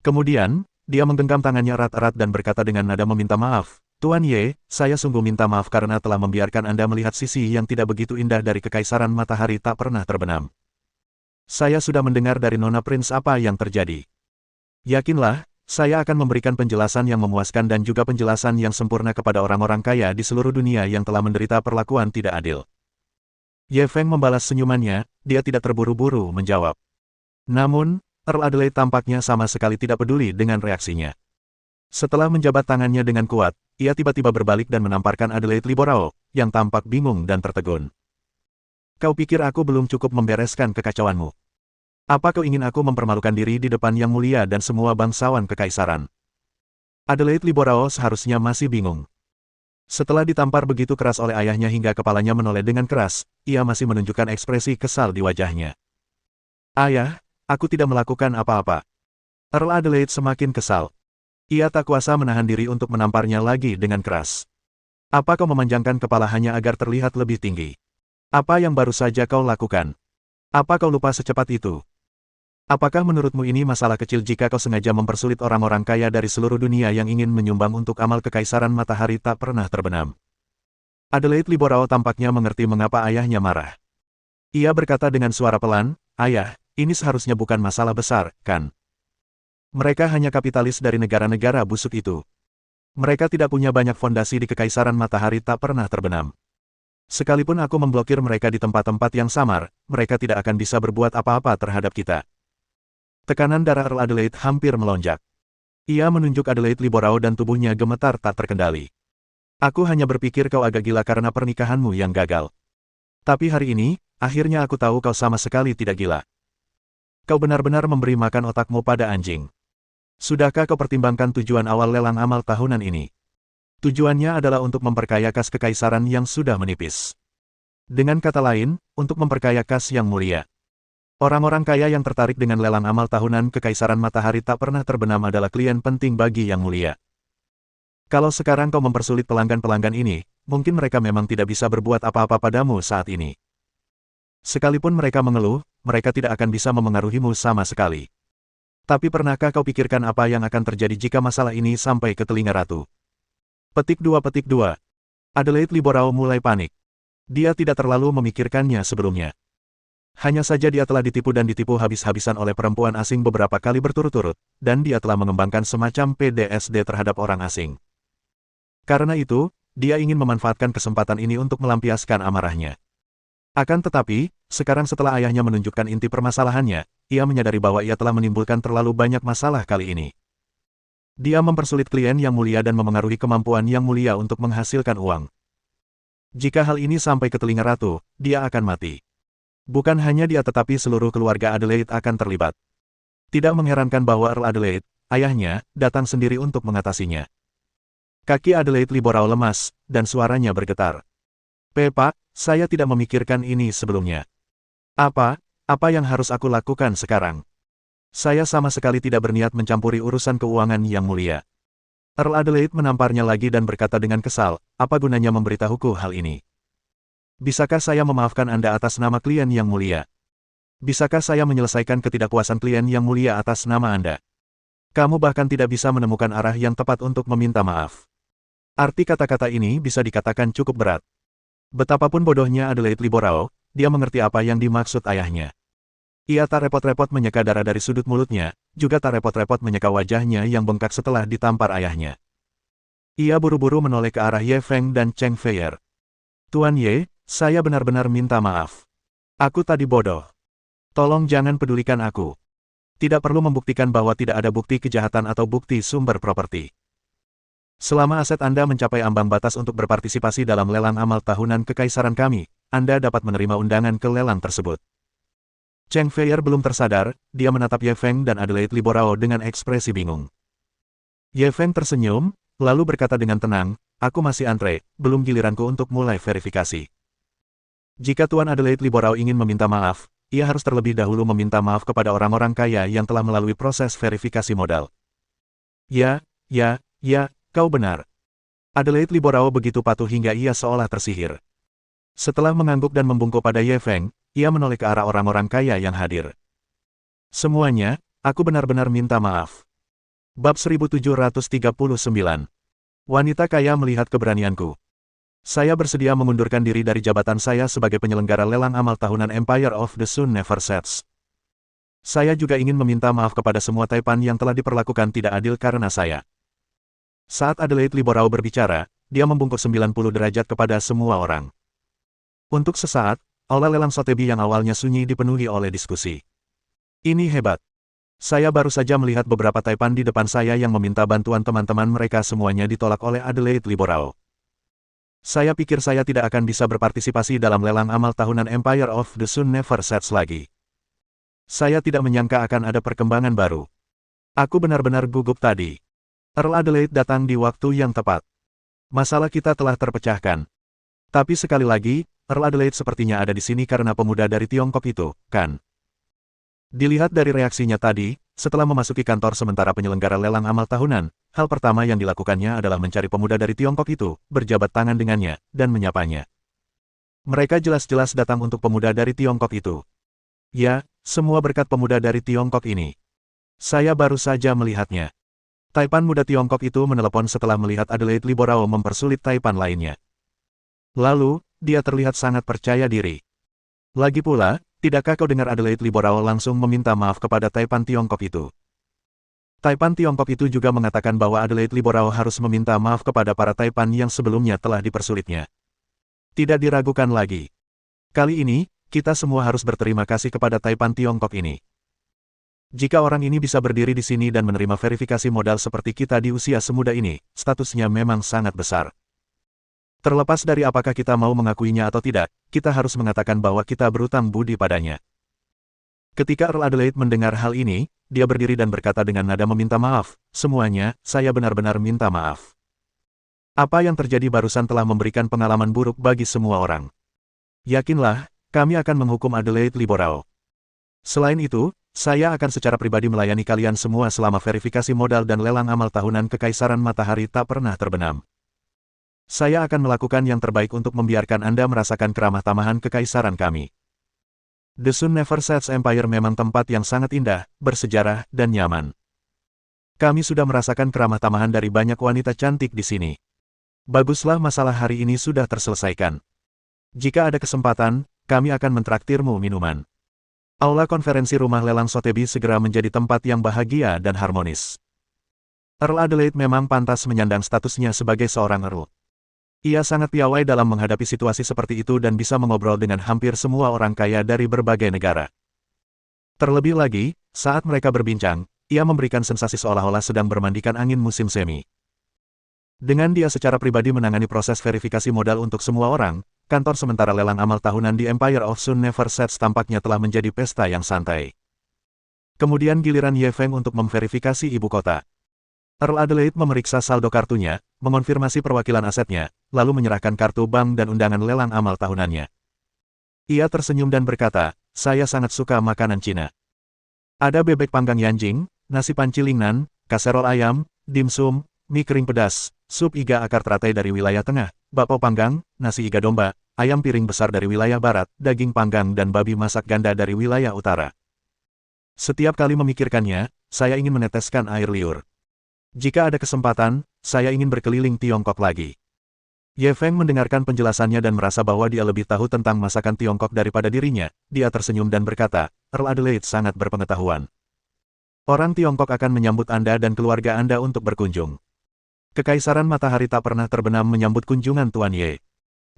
Kemudian, dia menggenggam tangannya erat-erat dan berkata dengan nada meminta maaf, Tuan Ye, saya sungguh minta maaf karena telah membiarkan Anda melihat sisi yang tidak begitu indah dari Kekaisaran Matahari tak pernah terbenam. Saya sudah mendengar dari Nona Prince apa yang terjadi. Yakinlah, saya akan memberikan penjelasan yang memuaskan dan juga penjelasan yang sempurna kepada orang-orang kaya di seluruh dunia yang telah menderita perlakuan tidak adil. Ye Feng membalas senyumannya, dia tidak terburu-buru menjawab. Namun, Earl Adelaide tampaknya sama sekali tidak peduli dengan reaksinya. Setelah menjabat tangannya dengan kuat, ia tiba-tiba berbalik dan menamparkan Adelaide Liborao, yang tampak bingung dan tertegun. Kau pikir aku belum cukup membereskan kekacauanmu? Apa kau ingin aku mempermalukan diri di depan yang mulia dan semua bangsawan kekaisaran? Adelaide Liborao seharusnya masih bingung. Setelah ditampar begitu keras oleh ayahnya hingga kepalanya menoleh dengan keras, ia masih menunjukkan ekspresi kesal di wajahnya. Ayah, aku tidak melakukan apa-apa. Earl Adelaide semakin kesal. Ia tak kuasa menahan diri untuk menamparnya lagi dengan keras. Apa kau memanjangkan kepala hanya agar terlihat lebih tinggi? Apa yang baru saja kau lakukan? Apa kau lupa secepat itu? Apakah menurutmu ini masalah kecil jika kau sengaja mempersulit orang-orang kaya dari seluruh dunia yang ingin menyumbang untuk amal Kekaisaran Matahari tak pernah terbenam? Adelaide Liborao tampaknya mengerti mengapa ayahnya marah. Ia berkata dengan suara pelan, Ayah, ini seharusnya bukan masalah besar, kan? Mereka hanya kapitalis dari negara-negara busuk itu. Mereka tidak punya banyak fondasi di Kekaisaran Matahari tak pernah terbenam. Sekalipun aku memblokir mereka di tempat-tempat yang samar, mereka tidak akan bisa berbuat apa-apa terhadap kita. Tekanan darah Earl Adelaide hampir melonjak. Ia menunjuk Adelaide Liborao dan tubuhnya gemetar tak terkendali. Aku hanya berpikir kau agak gila karena pernikahanmu yang gagal. Tapi hari ini, akhirnya aku tahu kau sama sekali tidak gila. Kau benar-benar memberi makan otakmu pada anjing. Sudahkah kau pertimbangkan tujuan awal lelang amal tahunan ini? Tujuannya adalah untuk memperkaya kas kekaisaran yang sudah menipis. Dengan kata lain, untuk memperkaya kas yang mulia. Orang-orang kaya yang tertarik dengan lelang amal tahunan Kekaisaran Matahari tak pernah terbenam adalah klien penting bagi Yang Mulia. Kalau sekarang kau mempersulit pelanggan-pelanggan ini, mungkin mereka memang tidak bisa berbuat apa-apa padamu saat ini. Sekalipun mereka mengeluh, mereka tidak akan bisa memengaruhimu sama sekali. Tapi pernahkah kau pikirkan apa yang akan terjadi jika masalah ini sampai ke telinga ratu? Petik 2. Adelaide Liborao mulai panik. Dia tidak terlalu memikirkannya sebelumnya. Hanya saja dia telah ditipu dan ditipu habis-habisan oleh perempuan asing beberapa kali berturut-turut, dan dia telah mengembangkan semacam PDSD terhadap orang asing. Karena itu, dia ingin memanfaatkan kesempatan ini untuk melampiaskan amarahnya. Akan tetapi, sekarang setelah ayahnya menunjukkan inti permasalahannya, ia menyadari bahwa ia telah menimbulkan terlalu banyak masalah kali ini. Dia mempersulit klien Yang Mulia dan memengaruhi kemampuan Yang Mulia untuk menghasilkan uang. Jika hal ini sampai ke telinga ratu, dia akan mati. Bukan hanya dia tetapi seluruh keluarga Adelaide akan terlibat. Tidak mengherankan bahwa Earl Adelaide, ayahnya, datang sendiri untuk mengatasinya. Kaki Adelaide Liborao lemas, dan suaranya bergetar. Pak, saya tidak memikirkan ini sebelumnya. Apa yang harus aku lakukan sekarang? Saya sama sekali tidak berniat mencampuri urusan keuangan Yang Mulia. Earl Adelaide menamparnya lagi dan berkata dengan kesal, apa gunanya memberitahuku hal ini? Bisakah saya memaafkan Anda atas nama klien Yang Mulia? Bisakah saya menyelesaikan ketidakpuasan klien Yang Mulia atas nama Anda? Kamu bahkan tidak bisa menemukan arah yang tepat untuk meminta maaf. Arti kata-kata ini bisa dikatakan cukup berat. Betapapun bodohnya Adelaide Liborao, dia mengerti apa yang dimaksud ayahnya. Ia tak repot-repot menyeka darah dari sudut mulutnya, juga tak repot-repot menyeka wajahnya yang bengkak setelah ditampar ayahnya. Ia buru-buru menoleh ke arah Ye Feng dan Cheng Feier. Tuan Ye, saya benar-benar minta maaf. Aku tadi bodoh. Tolong jangan pedulikan aku. Tidak perlu membuktikan bahwa tidak ada bukti kejahatan atau bukti sumber properti. Selama aset Anda mencapai ambang batas untuk berpartisipasi dalam lelang amal tahunan Kekaisaran kami, Anda dapat menerima undangan ke lelang tersebut. Cheng Feier belum tersadar, dia menatap Ye Feng dan Adelaide Liborao dengan ekspresi bingung. Ye Feng tersenyum, lalu berkata dengan tenang, aku masih antre, belum giliranku untuk mulai verifikasi. Jika Tuan Adelaide Liborao ingin meminta maaf, ia harus terlebih dahulu meminta maaf kepada orang-orang kaya yang telah melalui proses verifikasi modal. Ya, kau benar. Adelaide Liborao begitu patuh hingga ia seolah tersihir. Setelah mengangguk dan membungkuk pada Ye Feng, ia menoleh ke arah orang-orang kaya yang hadir. Semuanya, aku benar-benar minta maaf. Bab 1739. Wanita kaya melihat keberanianku. Saya bersedia mengundurkan diri dari jabatan saya sebagai penyelenggara lelang amal tahunan Empire of the Sun Never Sets. Saya juga ingin meminta maaf kepada semua Taipan yang telah diperlakukan tidak adil karena saya. Saat Adelaide Liborao berbicara, dia membungkuk 90 derajat kepada semua orang. Untuk sesaat, aula lelang Sotheby yang awalnya sunyi dipenuhi oleh diskusi. Ini hebat. Saya baru saja melihat beberapa Taipan di depan saya yang meminta bantuan teman-teman mereka semuanya ditolak oleh Adelaide Liborao. Saya pikir saya tidak akan bisa berpartisipasi dalam lelang amal tahunan Empire of the Sun Never Sets lagi. Saya tidak menyangka akan ada perkembangan baru. Aku benar-benar gugup tadi. Earl Adelaide datang di waktu yang tepat. Masalah kita telah terpecahkan. Tapi sekali lagi, Earl Adelaide sepertinya ada di sini karena pemuda dari Tiongkok itu, kan? Dilihat dari reaksinya tadi, setelah memasuki kantor sementara penyelenggara lelang amal tahunan, hal pertama yang dilakukannya adalah mencari pemuda dari Tiongkok itu, berjabat tangan dengannya, dan menyapanya. Mereka jelas-jelas datang untuk pemuda dari Tiongkok itu. Ya, semua berkat pemuda dari Tiongkok ini. Saya baru saja melihatnya. Taipan muda Tiongkok itu menelepon setelah melihat Adelaide Liborao mempersulit Taipan lainnya. Lalu, dia terlihat sangat percaya diri. Lagi pula, tidakkah kau dengar Adelaide Liborao langsung meminta maaf kepada Taipan Tiongkok itu? Taipan Tiongkok itu juga mengatakan bahwa Adelaide Liborao harus meminta maaf kepada para Taipan yang sebelumnya telah dipersulitnya. Tidak diragukan lagi. Kali ini, kita semua harus berterima kasih kepada Taipan Tiongkok ini. Jika orang ini bisa berdiri di sini dan menerima verifikasi modal seperti kita di usia semuda ini, statusnya memang sangat besar. Terlepas dari apakah kita mau mengakuinya atau tidak, kita harus mengatakan bahwa kita berutang budi padanya. Ketika Earl Adelaide mendengar hal ini, dia berdiri dan berkata dengan nada meminta maaf, semuanya, saya benar-benar minta maaf. Apa yang terjadi barusan telah memberikan pengalaman buruk bagi semua orang. Yakinlah, kami akan menghukum Adelaide Liborao. Selain itu, saya akan secara pribadi melayani kalian semua selama verifikasi modal dan lelang amal tahunan Kekaisaran Matahari tak pernah terbenam. Saya akan melakukan yang terbaik untuk membiarkan Anda merasakan keramah tamahan Kekaisaran kami. The Sun Never Sets Empire memang tempat yang sangat indah, bersejarah, dan nyaman. Kami sudah merasakan keramah tamahan dari banyak wanita cantik di sini. Baguslah masalah hari ini sudah terselesaikan. Jika ada kesempatan, kami akan mentraktirmu minuman. Aula konferensi rumah lelang Sotheby segera menjadi tempat yang bahagia dan harmonis. Earl Adelaide memang pantas menyandang statusnya sebagai seorang Earl. Ia sangat piawai dalam menghadapi situasi seperti itu dan bisa mengobrol dengan hampir semua orang kaya dari berbagai negara. Terlebih lagi, saat mereka berbincang, ia memberikan sensasi seolah-olah sedang bermandikan angin musim semi. Dengan dia secara pribadi menangani proses verifikasi modal untuk semua orang, kantor sementara lelang amal tahunan di Empire of Sun Never Sets tampaknya telah menjadi pesta yang santai. Kemudian giliran Ye Feng untuk memverifikasi ibu kota. Earl Adelaide memeriksa saldo kartunya, mengonfirmasi perwakilan asetnya, lalu menyerahkan kartu bank dan undangan lelang amal tahunannya. Ia tersenyum dan berkata, saya sangat suka makanan Cina. Ada bebek panggang Yanjing, nasi panci Lingnan, kaserol ayam, dimsum, mie kering pedas, sup iga akar teratai dari wilayah tengah, bakpao panggang, nasi iga domba, ayam piring besar dari wilayah barat, daging panggang dan babi masak ganda dari wilayah utara. Setiap kali memikirkannya, saya ingin meneteskan air liur. Jika ada kesempatan, saya ingin berkeliling Tiongkok lagi. Ye Feng mendengarkan penjelasannya dan merasa bahwa dia lebih tahu tentang masakan Tiongkok daripada dirinya. Dia tersenyum dan berkata, Earl Adelaide sangat berpengetahuan. Orang Tiongkok akan menyambut Anda dan keluarga Anda untuk berkunjung. Kekaisaran Matahari tak pernah terbenam menyambut kunjungan Tuan Ye.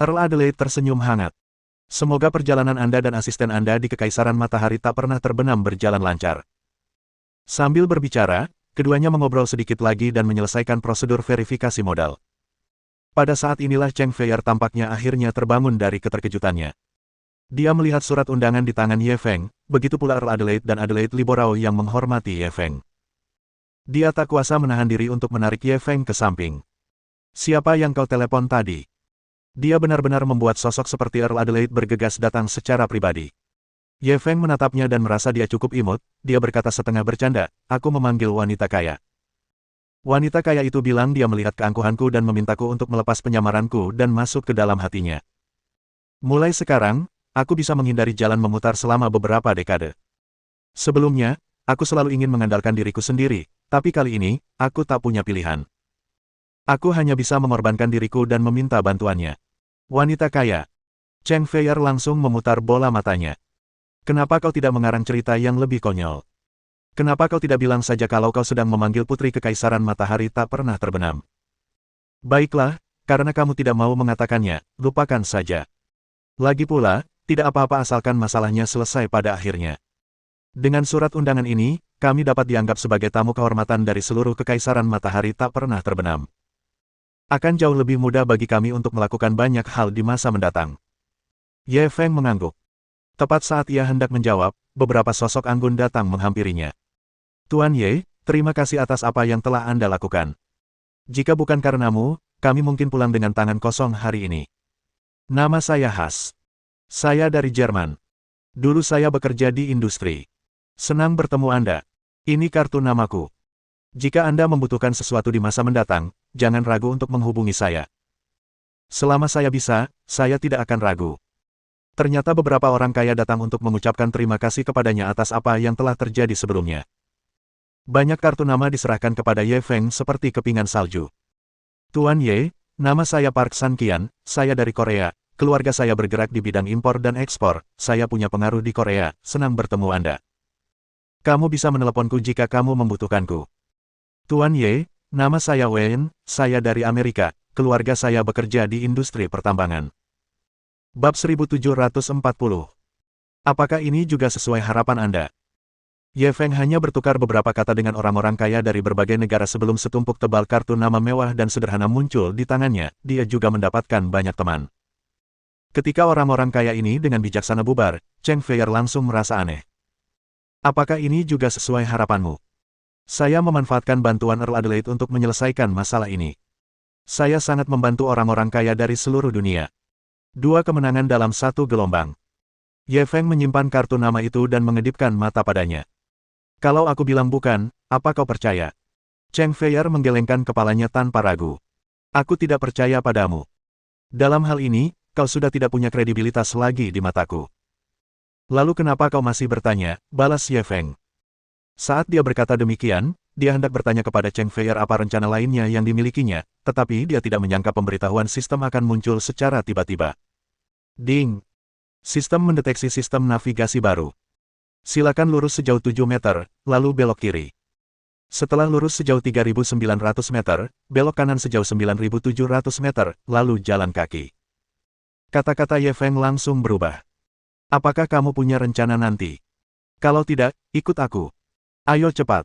Earl Adelaide tersenyum hangat. Semoga perjalanan Anda dan asisten Anda di Kekaisaran Matahari tak pernah terbenam berjalan lancar. Sambil berbicara, keduanya mengobrol sedikit lagi dan menyelesaikan prosedur verifikasi modal. Pada saat inilah Cheng Feier tampaknya akhirnya terbangun dari keterkejutannya. Dia melihat surat undangan di tangan Ye Feng, begitu pula Earl Adelaide dan Adelaide Liborao yang menghormati Ye Feng. Dia tak kuasa menahan diri untuk menarik Ye Feng ke samping. Siapa yang kau telepon tadi? Dia benar-benar membuat sosok seperti Earl Adelaide bergegas datang secara pribadi. Ye Feng menatapnya dan merasa dia cukup imut, dia berkata setengah bercanda, aku memanggil wanita kaya. Wanita kaya itu bilang dia melihat keangkuhanku dan memintaku untuk melepas penyamaranku dan masuk ke dalam hatinya. Mulai sekarang, aku bisa menghindari jalan memutar selama beberapa dekade. Sebelumnya, aku selalu ingin mengandalkan diriku sendiri, tapi kali ini, aku tak punya pilihan. Aku hanya bisa mengorbankan diriku dan meminta bantuannya. Wanita kaya. Cheng Feier langsung memutar bola matanya. Kenapa kau tidak mengarang cerita yang lebih konyol? Kenapa kau tidak bilang saja kalau kau sedang memanggil putri Kekaisaran Matahari tak pernah terbenam? Baiklah, karena kamu tidak mau mengatakannya, lupakan saja. Lagi pula, tidak apa-apa asalkan masalahnya selesai pada akhirnya. Dengan surat undangan ini, kami dapat dianggap sebagai tamu kehormatan dari seluruh Kekaisaran Matahari tak pernah terbenam. Akan jauh lebih mudah bagi kami untuk melakukan banyak hal di masa mendatang. Ye Feng mengangguk. Tepat saat ia hendak menjawab, beberapa sosok anggun datang menghampirinya. Tuan Ye, terima kasih atas apa yang telah Anda lakukan. Jika bukan karenamu, kami mungkin pulang dengan tangan kosong hari ini. Nama saya Has. Saya dari Jerman. Dulu saya bekerja di industri. Senang bertemu Anda. Ini kartu namaku. Jika Anda membutuhkan sesuatu di masa mendatang, jangan ragu untuk menghubungi saya. Selama saya bisa, saya tidak akan ragu. Ternyata beberapa orang kaya datang untuk mengucapkan terima kasih kepadanya atas apa yang telah terjadi sebelumnya. Banyak kartu nama diserahkan kepada Ye Feng seperti kepingan salju. Tuan Ye, nama saya Park San Kian, saya dari Korea, keluarga saya bergerak di bidang impor dan ekspor, saya punya pengaruh di Korea, senang bertemu Anda. Kamu bisa meneleponku jika kamu membutuhkanku. Tuan Ye, nama saya Wen, saya dari Amerika, keluarga saya bekerja di industri pertambangan. Bab 1740. Apakah ini juga sesuai harapan Anda? Ye Feng hanya bertukar beberapa kata dengan orang-orang kaya dari berbagai negara sebelum setumpuk tebal kartu nama mewah dan sederhana muncul di tangannya, dia juga mendapatkan banyak teman. Ketika orang-orang kaya ini dengan bijaksana bubar, Cheng Feier langsung merasa aneh. Apakah ini juga sesuai harapanmu? Saya memanfaatkan bantuan Earl Adelaide untuk menyelesaikan masalah ini. Saya sangat membantu orang-orang kaya dari seluruh dunia. 2 kemenangan dalam satu gelombang. Ye Feng menyimpan kartu nama itu dan mengedipkan mata padanya. Kalau aku bilang bukan, apa kau percaya? Cheng Feier menggelengkan kepalanya tanpa ragu. Aku tidak percaya padamu. Dalam hal ini, kau sudah tidak punya kredibilitas lagi di mataku. Lalu kenapa kau masih bertanya, balas Ye Feng. Saat dia berkata demikian, dia hendak bertanya kepada Cheng Feier apa rencana lainnya yang dimilikinya, tetapi dia tidak menyangka pemberitahuan sistem akan muncul secara tiba-tiba. Ding! Sistem mendeteksi sistem navigasi baru. Silakan lurus sejauh 7 meter, lalu belok kiri. Setelah lurus sejauh 3.900 meter, belok kanan sejauh 9.700 meter, lalu jalan kaki. Kata-kata Ye Feng langsung berubah. Apakah kamu punya rencana nanti? Kalau tidak, ikut aku. Ayo cepat.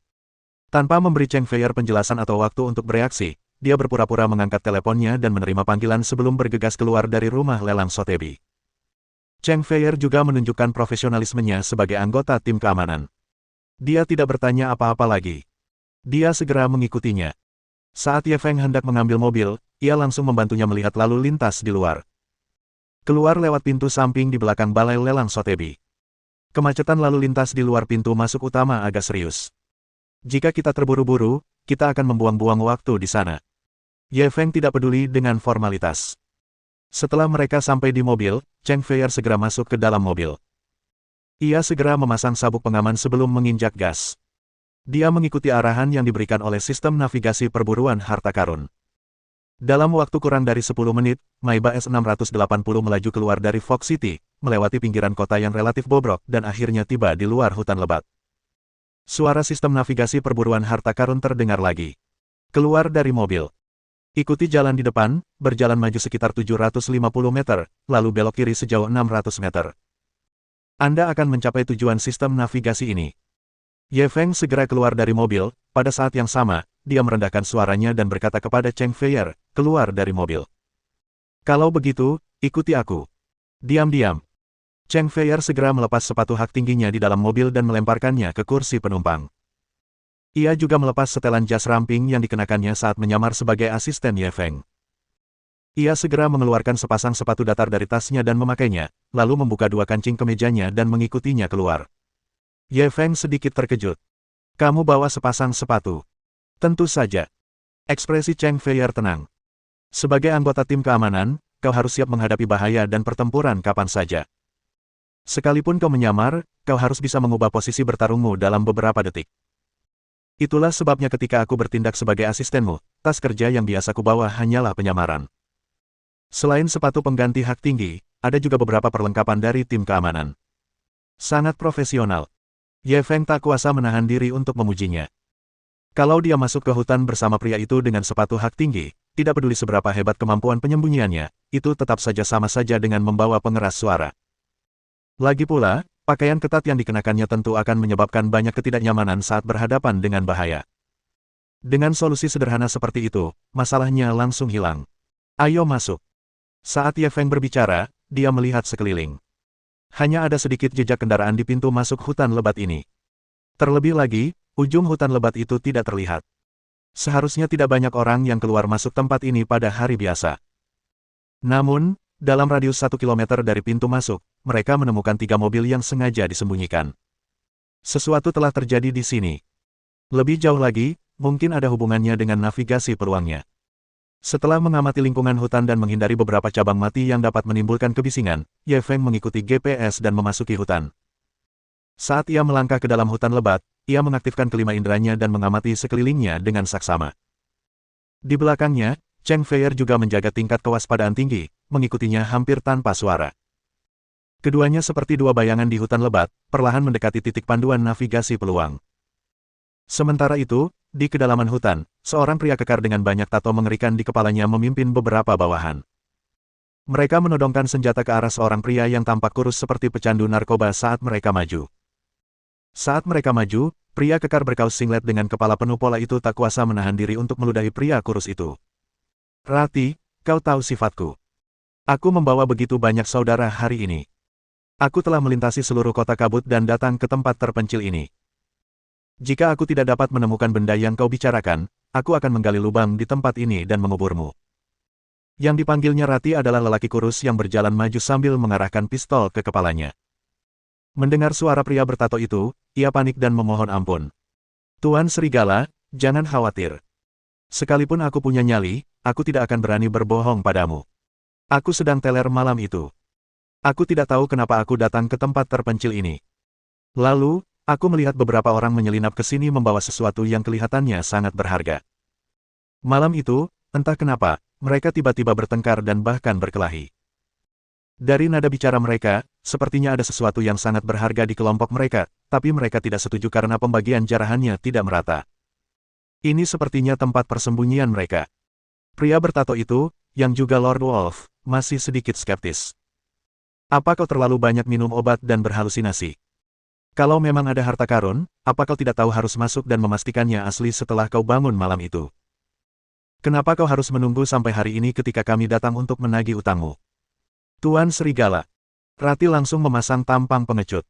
Tanpa memberi Cheng Feier penjelasan atau waktu untuk bereaksi, dia berpura-pura mengangkat teleponnya dan menerima panggilan sebelum bergegas keluar dari rumah lelang Sotheby. Cheng Feier juga menunjukkan profesionalismenya sebagai anggota tim keamanan. Dia tidak bertanya apa-apa lagi. Dia segera mengikutinya. Saat Ye Feng hendak mengambil mobil, ia langsung membantunya melihat lalu lintas di luar. Keluar lewat pintu samping di belakang balai lelang Sotheby. Kemacetan lalu lintas di luar pintu masuk utama agak serius. Jika kita terburu-buru, kita akan membuang-buang waktu di sana. Ye Feng tidak peduli dengan formalitas. Setelah mereka sampai di mobil, Cheng Feier segera masuk ke dalam mobil. Ia segera memasang sabuk pengaman sebelum menginjak gas. Dia mengikuti arahan yang diberikan oleh sistem navigasi perburuan harta karun. Dalam waktu kurang dari 10 menit, Maybach S680 melaju keluar dari Fox City, melewati pinggiran kota yang relatif bobrok dan akhirnya tiba di luar hutan lebat. Suara sistem navigasi perburuan harta karun terdengar lagi. Keluar dari mobil. Ikuti jalan di depan, berjalan maju sekitar 750 meter, lalu belok kiri sejauh 600 meter. Anda akan mencapai tujuan sistem navigasi ini. Ye Feng segera keluar dari mobil, pada saat yang sama, dia merendahkan suaranya dan berkata kepada Cheng Feier, keluar dari mobil. Kalau begitu, ikuti aku. Diam-diam. Cheng Feier segera melepas sepatu hak tingginya di dalam mobil dan melemparkannya ke kursi penumpang. Ia juga melepas setelan jas ramping yang dikenakannya saat menyamar sebagai asisten Ye Feng. Ia segera mengeluarkan sepasang sepatu datar dari tasnya dan memakainya, lalu membuka 2 kancing kemejanya dan mengikutinya keluar. Ye Feng sedikit terkejut. Kamu bawa sepasang sepatu? Tentu saja. Ekspresi Cheng Feier tenang. Sebagai anggota tim keamanan, kau harus siap menghadapi bahaya dan pertempuran kapan saja. Sekalipun kau menyamar, kau harus bisa mengubah posisi bertarungmu dalam beberapa detik. Itulah sebabnya ketika aku bertindak sebagai asistenmu, tas kerja yang biasa kubawa hanyalah penyamaran. Selain sepatu pengganti hak tinggi, ada juga beberapa perlengkapan dari tim keamanan. Sangat profesional. Ye Feng tak kuasa menahan diri untuk memujinya. Kalau dia masuk ke hutan bersama pria itu dengan sepatu hak tinggi, tidak peduli seberapa hebat kemampuan penyembunyiannya, itu tetap saja sama saja dengan membawa pengeras suara. Lagi pula, pakaian ketat yang dikenakannya tentu akan menyebabkan banyak ketidaknyamanan saat berhadapan dengan bahaya. Dengan solusi sederhana seperti itu, masalahnya langsung hilang. Ayo masuk. Saat Ye Feng berbicara, dia melihat sekeliling. Hanya ada sedikit jejak kendaraan di pintu masuk hutan lebat ini. Terlebih lagi, ujung hutan lebat itu tidak terlihat. Seharusnya tidak banyak orang yang keluar masuk tempat ini pada hari biasa. Namun, dalam radius 1 kilometer dari pintu masuk, mereka menemukan 3 mobil yang sengaja disembunyikan. Sesuatu telah terjadi di sini. Lebih jauh lagi, mungkin ada hubungannya dengan navigasi peluangnya. Setelah mengamati lingkungan hutan dan menghindari beberapa cabang mati yang dapat menimbulkan kebisingan, Ye Feng mengikuti GPS dan memasuki hutan. Saat ia melangkah ke dalam hutan lebat, ia mengaktifkan kelima inderanya dan mengamati sekelilingnya dengan saksama. Di belakangnya, Cheng Feier juga menjaga tingkat kewaspadaan tinggi, mengikutinya hampir tanpa suara. Keduanya seperti 2 bayangan di hutan lebat, perlahan mendekati titik panduan navigasi peluang. Sementara itu, di kedalaman hutan, seorang pria kekar dengan banyak tato mengerikan di kepalanya memimpin beberapa bawahan. Mereka menodongkan senjata ke arah seorang pria yang tampak kurus seperti pecandu narkoba saat mereka maju. Saat mereka maju, pria kekar berkaus singlet dengan kepala penuh pola itu tak kuasa menahan diri untuk meludahi pria kurus itu. Rati, kau tahu sifatku. Aku membawa begitu banyak saudara hari ini. Aku telah melintasi seluruh kota kabut dan datang ke tempat terpencil ini. Jika aku tidak dapat menemukan benda yang kau bicarakan, aku akan menggali lubang di tempat ini dan menguburmu. Yang dipanggilnya Rati adalah lelaki kurus yang berjalan maju sambil mengarahkan pistol ke kepalanya. Mendengar suara pria bertato itu, ia panik dan memohon ampun. Tuan Serigala, jangan khawatir. Sekalipun aku punya nyali, aku tidak akan berani berbohong padamu. Aku sedang teler malam itu. Aku tidak tahu kenapa aku datang ke tempat terpencil ini. Lalu, aku melihat beberapa orang menyelinap ke sini membawa sesuatu yang kelihatannya sangat berharga. Malam itu, entah kenapa, mereka tiba-tiba bertengkar dan bahkan berkelahi. Dari nada bicara mereka, sepertinya ada sesuatu yang sangat berharga di kelompok mereka, tapi mereka tidak setuju karena pembagian jarahannya tidak merata. Ini sepertinya tempat persembunyian mereka. Pria bertato itu, yang juga Lord Wolf, masih sedikit skeptis. Apa kau terlalu banyak minum obat dan berhalusinasi? Kalau memang ada harta karun, apa kau tidak tahu harus masuk dan memastikannya asli setelah kau bangun malam itu? Kenapa kau harus menunggu sampai hari ini ketika kami datang untuk menagih utangmu? Tuan Serigala. Rati langsung memasang tampang pengecut.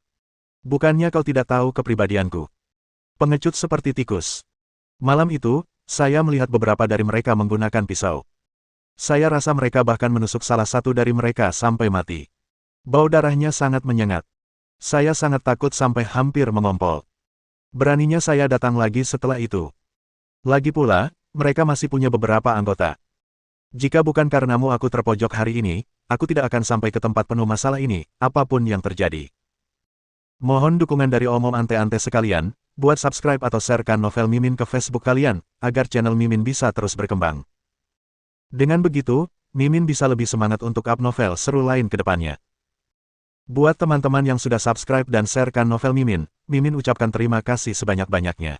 Bukannya kau tidak tahu kepribadianku? Pengecut seperti tikus. Malam itu, saya melihat beberapa dari mereka menggunakan pisau. Saya rasa mereka bahkan menusuk salah satu dari mereka sampai mati. Bau darahnya sangat menyengat. Saya sangat takut sampai hampir mengompol. Beraninya saya datang lagi setelah itu. Lagi pula, mereka masih punya beberapa anggota. Jika bukan karenamu aku terpojok hari ini, aku tidak akan sampai ke tempat penuh masalah ini, apapun yang terjadi. Mohon dukungan dari omom ante-ante sekalian, buat subscribe atau sharekan novel Mimin ke Facebook kalian, agar channel Mimin bisa terus berkembang. Dengan begitu, Mimin bisa lebih semangat untuk up novel seru lain ke depannya. Buat teman-teman yang sudah subscribe dan sharekan novel Mimin, Mimin ucapkan terima kasih sebanyak-banyaknya.